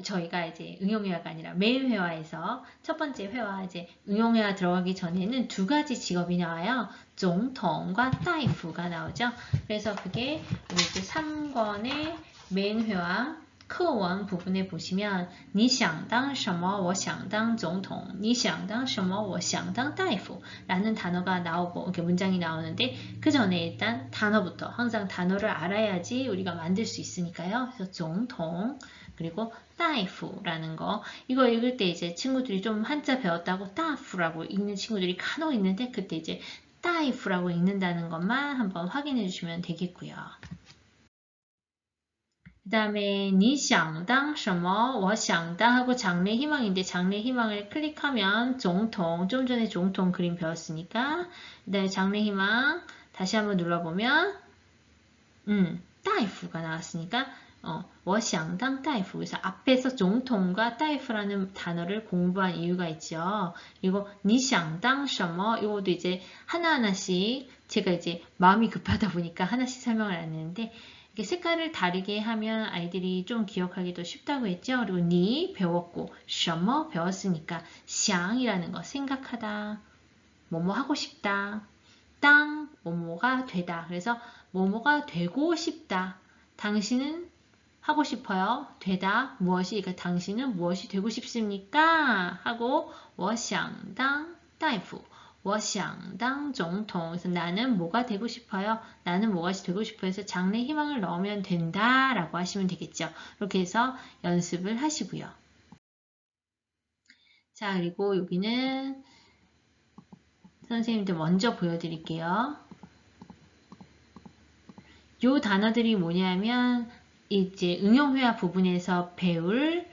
저희가 이제 응용회화가 아니라 메인 회화에서 첫 번째 회화 이제 응용회화 들어가기 전에는 2가지 직업이 나와요. 종통과 따이프가 나오죠. 그래서 그게 우리 이제 3권의 메인 회화课文 부분에 보시면 你想当什么我想当总统你想当什么我想当大夫 라는 단어가 나오고 이렇게 문장이 나오는데 그 전에 일단 단어부터 항상 단어를 알아야지 우리가 만들 수 있으니까요. 그래서 总统 그리고 大夫라는 거 이거 읽을 때 이제 친구들이 좀 한자 배웠다고 大夫라고 읽는 친구들이 간혹 있는데 그때 이제 大夫라고 읽는다는 것만 한번 확인해 주시면 되겠고요. 그 다음에 你想当什么我想当 하고 장래 희망인데 장래 희망을 클릭하면 종통 좀 전에 종통 그림 배웠으니까 그 다음에 장래 희망 다시 한번 눌러보면 大夫가 나왔으니까 我想当大夫 그래서 앞에서 종통과 大夫라는 단어를 공부한 이유가 있죠. 그리고 你想当什么 이것도 이제 하나하나씩 제가 이제 마음이 급하다 보니까 하나씩 설명을 안 했는데 이렇게 색깔을 다르게 하면 아이들이 좀 기억하기도 쉽다고 했죠. 그리고 니 배웠고 什么 배웠으니까 想이라는 거 생각하다, 뭐뭐 하고 싶다, 땅 뭐뭐가 되다. 그래서 뭐뭐가 되고 싶다. 당신은 하고 싶어요. 되다. 무엇이? 그러니까 당신은 무엇이 되고 싶습니까? 하고 我想当大夫我想当总统 그래서 나는 뭐가 되고 싶어요? 나는 뭐가 되고 싶어요? 해서 장래 희망을 넣으면 된다 라고 하시면 되겠죠. 이렇게 해서 연습을 하시고요. 자, 그리고 여기는 선생님들 먼저 보여드릴게요. 요 단어들이 뭐냐면 이제 응용회화 부분에서 배울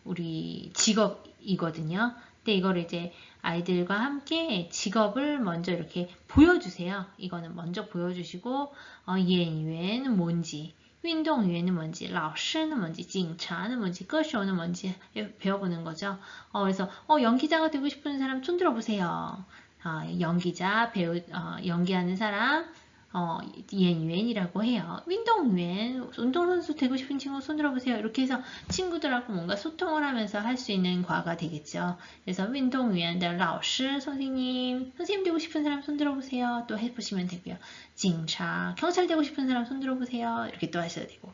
우리 직업이거든요. 근데 이걸 이제 아이들과 함께 직업을 먼저 이렇게 보여주세요. 이거는 먼저 보여주시고 演员은 뭔지, 运动员은 뭔지, 老师는 뭔지, 警察는 뭔지, 歌手는 뭔지 배워보는 거죠. 그래서 연기자가 되고 싶은 사람 손 들어보세요. 연기자, 배우, 연기하는 사람, 演员이라고 해요. 运动员, 운동선수 되고 싶은 친구 손 들어보세요. 이렇게 해서 친구들하고 뭔가 소통을 하면서 할 수 있는 과가 되겠죠. 그래서 运动员, 老师, 선생님 되고 싶은 사람 손 들어보세요. 또 해보시면 되고요. 警察, 경찰 되고 싶은 사람 손 들어보세요. 이렇게 또 하셔도 되고.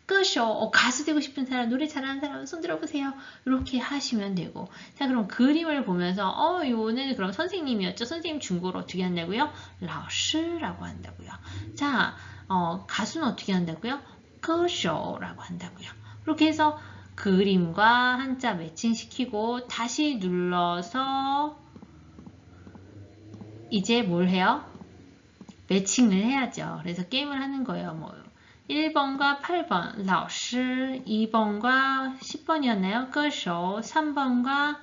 歌手, 가수 되고 싶은 사람, 노래 잘하는 사람 손 들어보세요. 이렇게 하시면 되고. 자, 그럼 그림을 보면서 이거는 그럼 선생님이었죠. 선생님 중국어로 어떻게 한다고요? 老师라고 한다고요. 자, 가수는 어떻게 한다고요? 歌手라고 한다고요. 이렇게 해서 그림과 한자 매칭시키고 다시 눌러서 이제 뭘 해요? 매칭을 해야죠. 그래서 게임을 하는 거예요. 뭐 1번과 8번 老师, 2번과 10번이었나요? 歌手, 3번과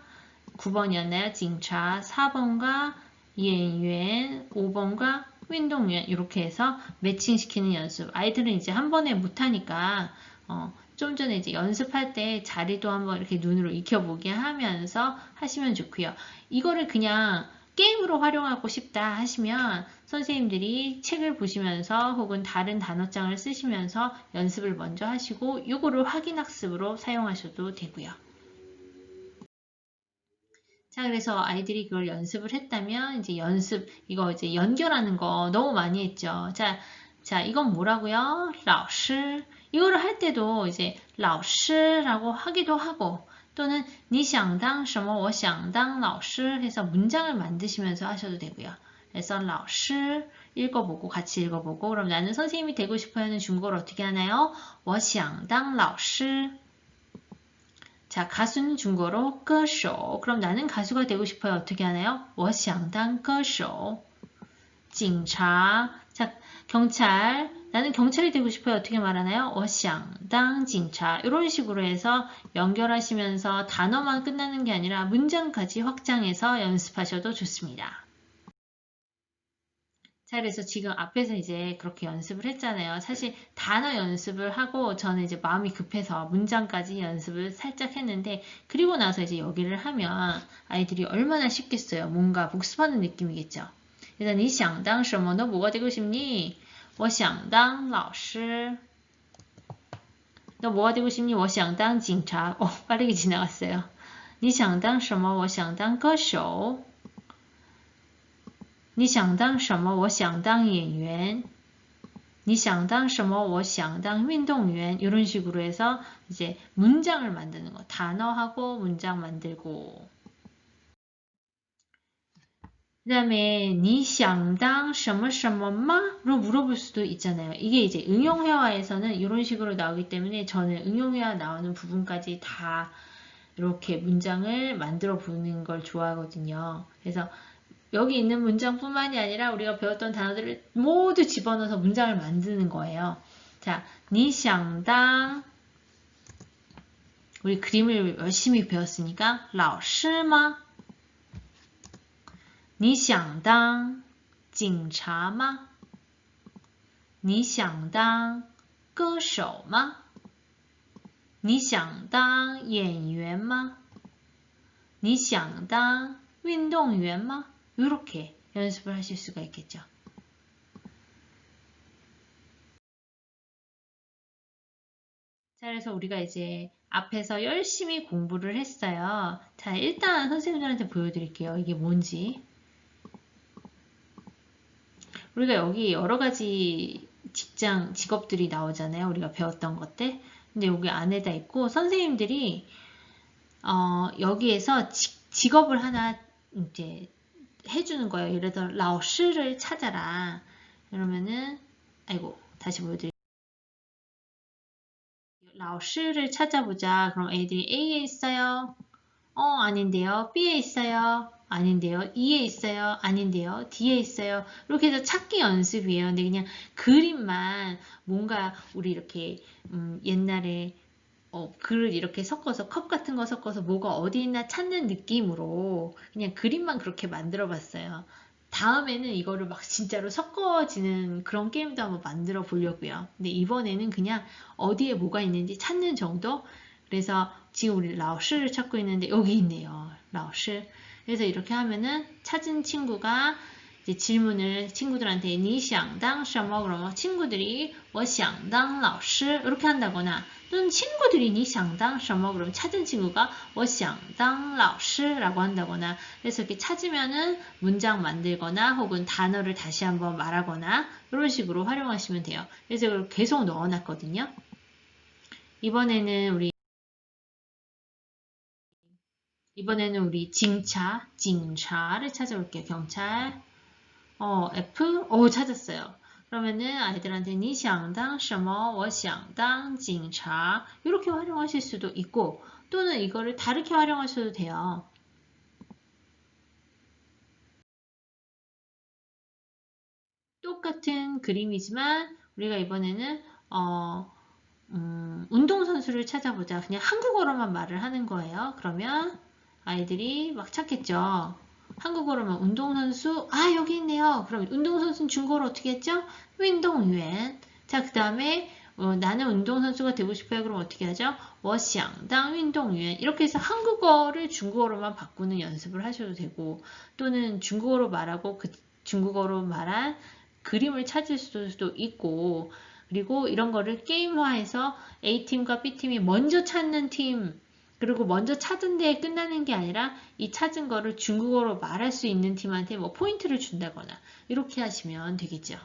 9번이었나요? 警察, 4번과 演员, 5번과 运动员 이렇게 해서 매칭시키는 연습. 아이들은 이제 한 번에 못하니까 좀 전에 이제 연습할 때 자리도 한번 이렇게 눈으로 익혀보게 하면서 하시면 좋고요. 이거를 그냥 게임으로 활용하고 싶다 하시면 선생님들이 책을 보시면서 혹은 다른 단어장을 쓰시면서 연습을 먼저 하시고 이거를 확인학습으로 사용하셔도 되고요. 자, 그래서 아이들이 그걸 연습을 했다면 이제 이거 이제 연결하는 거 너무 많이 했죠. 자, 이건 뭐라고요? 老师. 이거를 할 때도 이제 老师라고 하기도 하고 또는 你想当什么我想当老师 해서 문장을 만드시면서 하셔도 되고요. 그래서 老师 읽어보고 같이 읽어보고 그럼 나는 선생님이 되고 싶어 하는 중국어를 어떻게 하나요? 我想当老师. 자, 가수는 중국어로 歌手. 그럼 나는 가수가 되고 싶어요. 어떻게 하나요? 我想当歌手. 警察. 자, 경찰. 나는 경찰이 되고 싶어요. 어떻게 말하나요? 我想当警察. 이런 식으로 해서 연결하시면서 단어만 끝나는 게 아니라 문장까지 확장해서 연습하셔도 좋습니다. 자, 그래서 지금 앞에서 이제 그렇게 연습을 했잖아요. 사실 단어 연습을 하고 저는 이제 마음이 급해서 문장까지 연습을 살짝 했는데 그리고 나서 이제 여기를 하면 아이들이 얼마나 쉽겠어요. 뭔가 복습하는 느낌이겠죠. 그래서 你想当什么? 너 뭐가 되고 싶니? 我想当老师. 너 뭐가 되고 싶니? 我想当警察. 빠르게 지나갔어요. 你想当什么?我想当歌手. 你想当什么?我想当演员. 你想当什么?我想当运动员. 이런 식으로 해서 이제 문장을 만드는 거. 단어하고 문장 만들고. 그 다음에 你想当什么什么吗? 로 물어볼 수도 있잖아요. 이게 이제 응용회화에서는 이런 식으로 나오기 때문에 저는 응용회화 나오는 부분까지 다 이렇게 문장을 만들어 보는 걸 좋아하거든요. 그래서 여기 있는 문장뿐만이 아니라 우리가 배웠던 단어들을 모두 집어넣어서 문장을 만드는 거예요. 자, 你想当 우리 그림을 열심히 배웠으니까 老师吗?你想当警察吗?你想当歌手吗?你想当演员吗?你想当运动员吗? 이렇게 연습을 하실 수가 있겠죠. 자, 그래서 우리가 이제 앞에서 열심히 공부를 했어요. 자, 일단 선생님들한테 보여드릴게요. 이게 뭔지. 우리가 여기 여러 가지 직업들이 나오잖아요. 우리가 배웠던 것들. 근데 여기 안에다 있고 선생님들이 여기에서 직업을 하나 이제 해주는 거예요. 예를 들어 老师를 찾아라. 그러면은 아이고 다시 보여드릴게요. 老师를 찾아보자. 그럼 애들이 A에 있어요. 아닌데요. B에 있어요. 아닌데요. E에 있어요. 아닌데요. D에 있어요. 이렇게 해서 찾기 연습이에요. 근데 그냥 그림만 뭔가 우리 이렇게 옛날에 글을 이렇게 섞어서 컵 같은 거 섞어서 뭐가 어디 있나 찾는 느낌으로 그냥 그림만 그렇게 만들어 봤어요. 다음에는 이거를 막 진짜로 섞어지는 그런 게임도 한번 만들어 보려고요. 근데 이번에는 그냥 어디에 뭐가 있는지 찾는 정도? 그래서 지금 우리 라오스를 찾고 있는데 여기 있네요. 라오스. 그래서 이렇게 하면은 찾은 친구가 이제 질문을 친구들한테 你想当什么 그러면 친구들이 我想当老师 이렇게 한다거나 또는 친구들이 你想当什么 그러면 찾은 친구가 我想当老师라고 한다거나 그래서 이렇게 찾으면은 문장 만들거나 혹은 단어를 다시 한번 말하거나 이런 식으로 활용하시면 돼요. 그래서 이걸 계속 넣어놨거든요. 이번에는 우리 징차를 찾아볼게요. 경찰. F? 찾았어요. 그러면은 아이들한테 你想当什么?我想当警察 이렇게 활용하실 수도 있고 또는 이거를 다르게 활용하셔도 돼요. 똑같은 그림이지만 우리가 이번에는 운동선수를 찾아보자. 그냥 한국어로만 말을 하는 거예요. 그러면 아이들이 막 찾겠죠. 한국어로만 운동선수, 여기 있네요. 그럼 운동선수는 중국어로 어떻게 했죠? 운동员. 자, 그 다음에 나는 운동선수가 되고 싶어요. 그럼 어떻게 하죠? 我想当运动员. 이렇게 해서 한국어를 중국어로만 바꾸는 연습을 하셔도 되고 또는 중국어로 말하고 그 중국어로 말한 그림을 찾을 수도 있고 그리고 이런 거를 게임화해서 A팀과 B팀이 먼저 찾는 팀 그리고 먼저 찾은 데에 끝나는 게 아니라 이 찾은 거를 중국어로 말할 수 있는 팀한테 뭐 포인트를 준다거나 이렇게 하시면 되겠죠.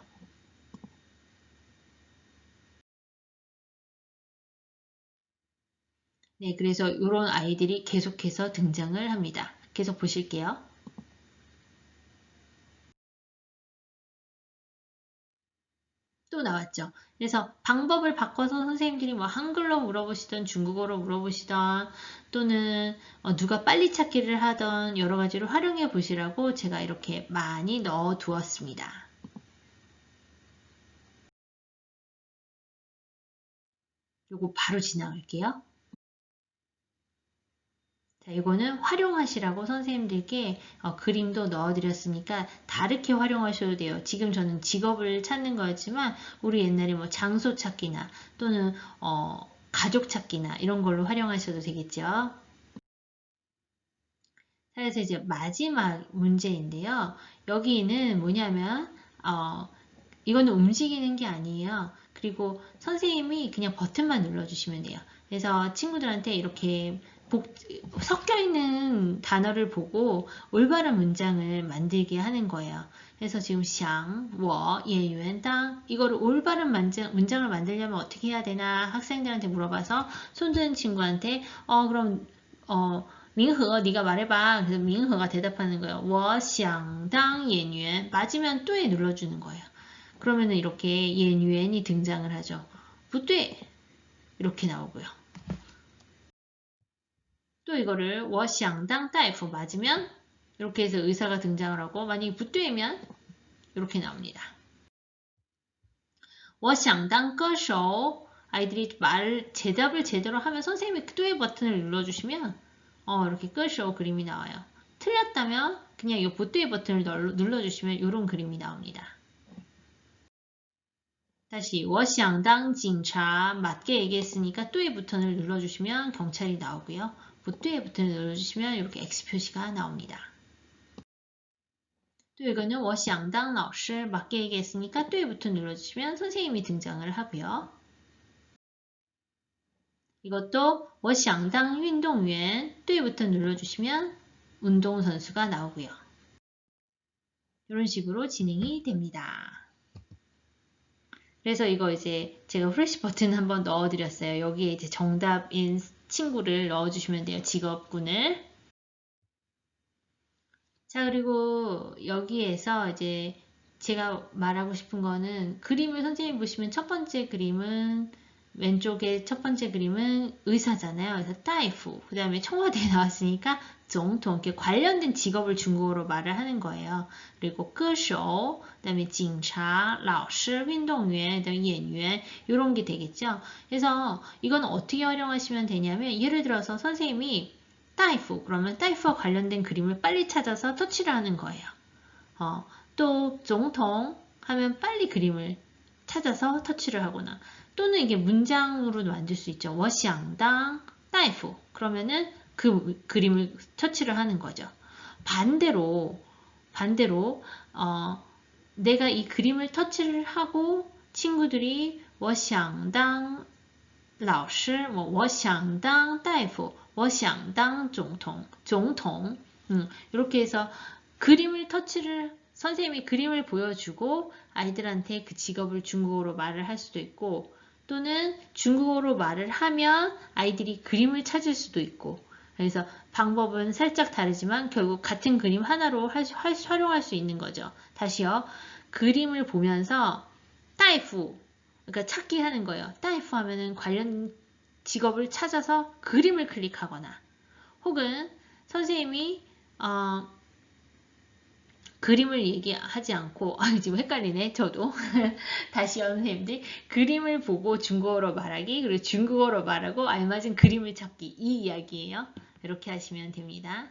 네, 그래서 이런 아이들이 계속해서 등장을 합니다. 계속 보실게요. 또 나왔죠. 그래서 방법을 바꿔서 선생님들이 뭐 한글로 물어보시던 중국어로 물어보시던 또는 누가 빨리 찾기를 하던 여러 가지로 활용해 보시라고 제가 이렇게 많이 넣어 두었습니다. 요거 바로 지나갈게요. 자, 이거는 활용하시라고 선생님들께 그림도 넣어드렸으니까 다르게 활용하셔도 돼요. 지금 저는 직업을 찾는 거였지만 우리 옛날에 뭐 장소 찾기나 또는 가족 찾기나 이런 걸로 활용하셔도 되겠죠. 그래서 이제 마지막 문제인데요. 여기는 뭐냐면 이거는 움직이는 게 아니에요. 그리고 선생님이 그냥 버튼만 눌러주시면 돼요. 그래서 친구들한테 이렇게 섞여 있는 단어를 보고 올바른 문장을 만들게 하는 거예요. 그래서 지금 想, 我, 演员, 当 이거를 올바른 문장을 만들려면 어떻게 해야 되나 학생들한테 물어봐서 손드는 친구한테 그럼 민허 네가 말해봐. 그래서 민허가 대답하는 거예요. 我想当演员 맞으면 또에 눌러주는 거예요. 그러면은 이렇게 演员이 등장을 하죠. 不对 이렇게 나오고요. 또 이거를 我想当大夫 맞으면 이렇게 해서 의사가 등장을 하고 만약에 不对면 이렇게 나옵니다. 我想当歌手 아이들이 대답을 제대로 하면 선생님이 또의 버튼을 눌러주시면 이렇게歌手 그림이 나와요. 틀렸다면 그냥 이 보뚜의 버튼을 눌러주시면 이런 그림이 나옵니다. 다시 我想当警察 맞게 얘기했으니까 또의 버튼을 눌러주시면 경찰이 나오고요. 보뚜의 버튼을 눌러주시면 이렇게 X 표시가 나옵니다. 또 이거는 我想当老师 맞게 얘기했으니까 또의 버튼 눌러주시면 선생님이 등장을 하고요. 이것도 我想当运动员 또의 버튼 눌러주시면 운동선수가 나오고요. 이런 식으로 진행이 됩니다. 그래서 이거 이제 제가 프레시 버튼 한번 넣어드렸어요. 여기에 이제 정답인 친구를 넣어주시면 돼요. 직업군을. 자, 그리고 여기에서 이제 제가 말하고 싶은 거는 그림을 선생님 보시면 첫 번째 그림은 왼쪽에 첫 번째 그림은 의사잖아요. 그래서 따이프 그 다음에 청와대에 나왔으니까 总统 이렇게 관련된 직업을 중국어로 말을 하는 거예요. 그리고 歌手, 그다음에 警察, 老师, 运动员, 그다음에 演员 이런 게 되겠죠. 그래서 이건 어떻게 활용하시면 되냐면 예를 들어서 선생님이 大夫 그러면 大夫와 관련된 그림을 빨리 찾아서 터치를 하는 거예요. 또 总统 하면 빨리 그림을 찾아서 터치를 하거나 또는 이게 문장으로 만들 수 있죠. 我想当大夫 그러면은 그 그림을 터치를 하는 거죠. 반대로 내가 이 그림을 터치를 하고 친구들이 我想当老师 뭐 我想当大夫 我想当总统이렇게 해서 그림을 터치를 선생님이 그림을 보여주고 아이들한테 그 직업을 중국어로 말을 할 수도 있고 또는 중국어로 말을 하면 아이들이 그림을 찾을 수도 있고 그래서 방법은 살짝 다르지만 결국 같은 그림 하나로 활용할 수 있는 거죠. 다시요. 그림을 보면서 大夫 그러니까 찾기 하는 거예요. 大夫 하면은 관련 직업을 찾아서 그림을 클릭하거나 혹은 선생님이 그림을 얘기하지 않고 지금 헷갈리네 저도 다시요 선생님들 그림을 보고 중국어로 말하기 그리고 중국어로 말하고 알맞은 그림을 찾기 이 이야기예요. 이렇게 하시면 됩니다.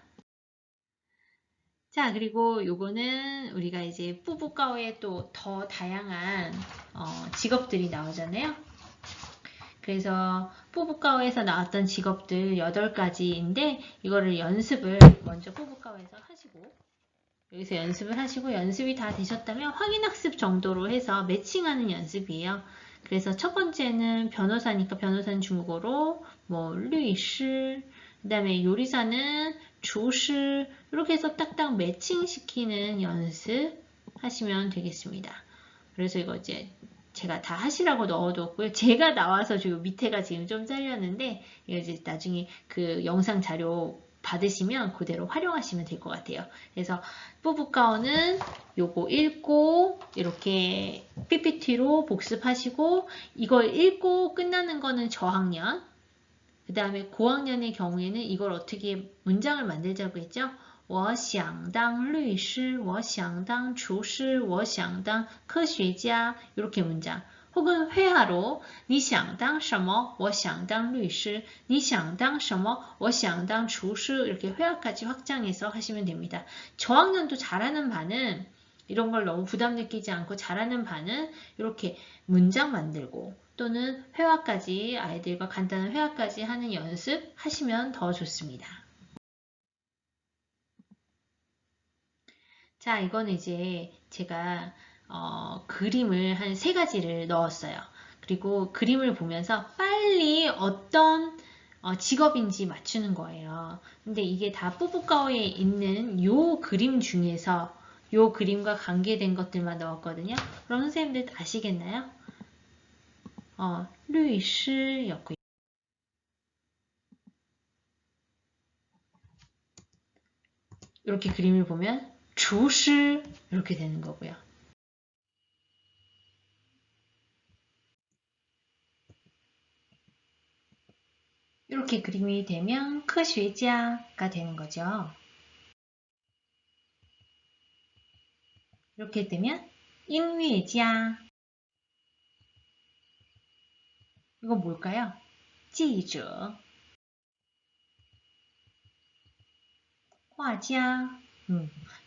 자 그리고 요거는 우리가 이제 뿌뿌가오에 또 더 다양한 직업들이 나오잖아요. 그래서 뿌뿌가오에서 나왔던 직업들 8가지인데 이거를 연습을 먼저 뿌뿌가오에서 하시고 여기서 연습을 하시고 연습이 다 되셨다면 확인학습 정도로 해서 매칭하는 연습이에요. 그래서 첫 번째는 변호사니까 변호사는 중국어로 뭐律师, 그 다음에 요리사는 厨师 이렇게 해서 딱딱 매칭시키는 연습 하시면 되겠습니다. 그래서 이거 이제 제가 다 하시라고 넣어뒀고요. 제가 나와서 지금 밑에가 지금 좀 잘렸는데 이거 이제 나중에 그 영상 자료 받으시면 그대로 활용하시면 될 것 같아요. 그래서 뿌뿌가오는 요거 읽고 이렇게 PPT로 복습하시고 이걸 읽고 끝나는 거는 저학년 그 다음에 고학년의 경우에는 이걸 어떻게 문장을 만들자고 했죠? 我想当律师, 我想当厨师, 我想当科学家 이렇게 문장 혹은 회화로 你想当什么?我想当律师,你想当什么?我想当厨师 이렇게 회화까지 확장해서 하시면 됩니다. 저학년도 잘하는 반은 이런 걸 너무 부담 느끼지 않고 잘하는 반은 이렇게 문장 만들고 또는 회화까지 아이들과 간단한 회화까지 하는 연습 하시면 더 좋습니다. 자 이거는 이제 제가 그림을 한 3가지를 넣었어요. 그리고 그림을 보면서 빨리 어떤 직업인지 맞추는 거예요. 근데 이게 다 뿌뿌가오에 있는 요 그림 중에서 요 그림과 관계된 것들만 넣었거든요. 그럼 선생님들 아시겠나요? 律师였고요. 이렇게 그림을 보면 厨师 이렇게 되는 거고요. 이렇게 그림이 되면 科学家가 되는 거죠. 이렇게 되면 音乐家 이건 뭘까요? 记者 画家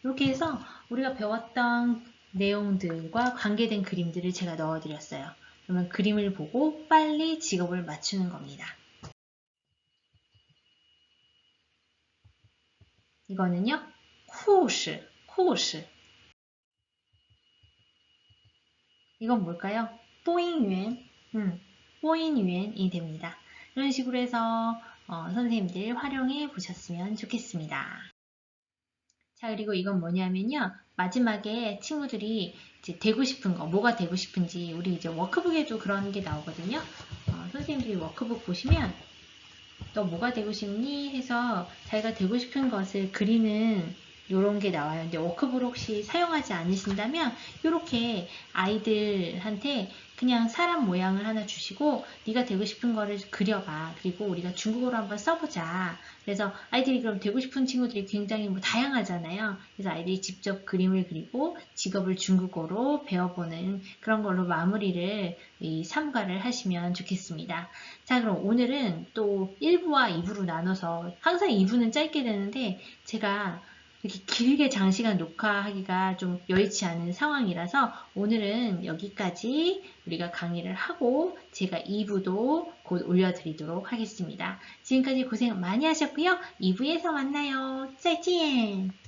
이렇게 해서 우리가 배웠던 내용들과 관계된 그림들을 제가 넣어드렸어요. 그러면 그림을 보고 빨리 직업을 맞추는 겁니다. 이거는요. 护士 이건 뭘까요? 播音员 播音员이 됩니다. 이런 식으로 해서 선생님들 활용해 보셨으면 좋겠습니다. 자 그리고 이건 뭐냐면요. 마지막에 친구들이 이제 되고 싶은 거, 뭐가 되고 싶은지 우리 이제 워크북에도 그런 게 나오거든요. 선생님들이 워크북 보시면 너 뭐가 되고 싶니? 해서 자기가 되고 싶은 것을 그리는 요런 게 나와요. 근데 워크북 혹시 사용하지 않으신다면 이렇게 아이들한테 그냥 사람 모양을 하나 주시고 네가 되고 싶은 거를 그려봐. 그리고 우리가 중국어로 한번 써보자. 그래서 아이들이 그럼 되고 싶은 친구들이 굉장히 뭐 다양하잖아요. 그래서 아이들이 직접 그림을 그리고 직업을 중국어로 배워보는 그런 걸로 마무리를 삼가를 하시면 좋겠습니다. 자, 그럼 오늘은 또 1부와 2부로 나눠서 항상 2부는 짧게 되는데 제가 이렇게 길게 장시간 녹화하기가 좀 여의치 않은 상황이라서 오늘은 여기까지 우리가 강의를 하고 제가 2부도 곧 올려드리도록 하겠습니다. 지금까지 고생 많이 하셨고요. 2부에서 만나요. 再见!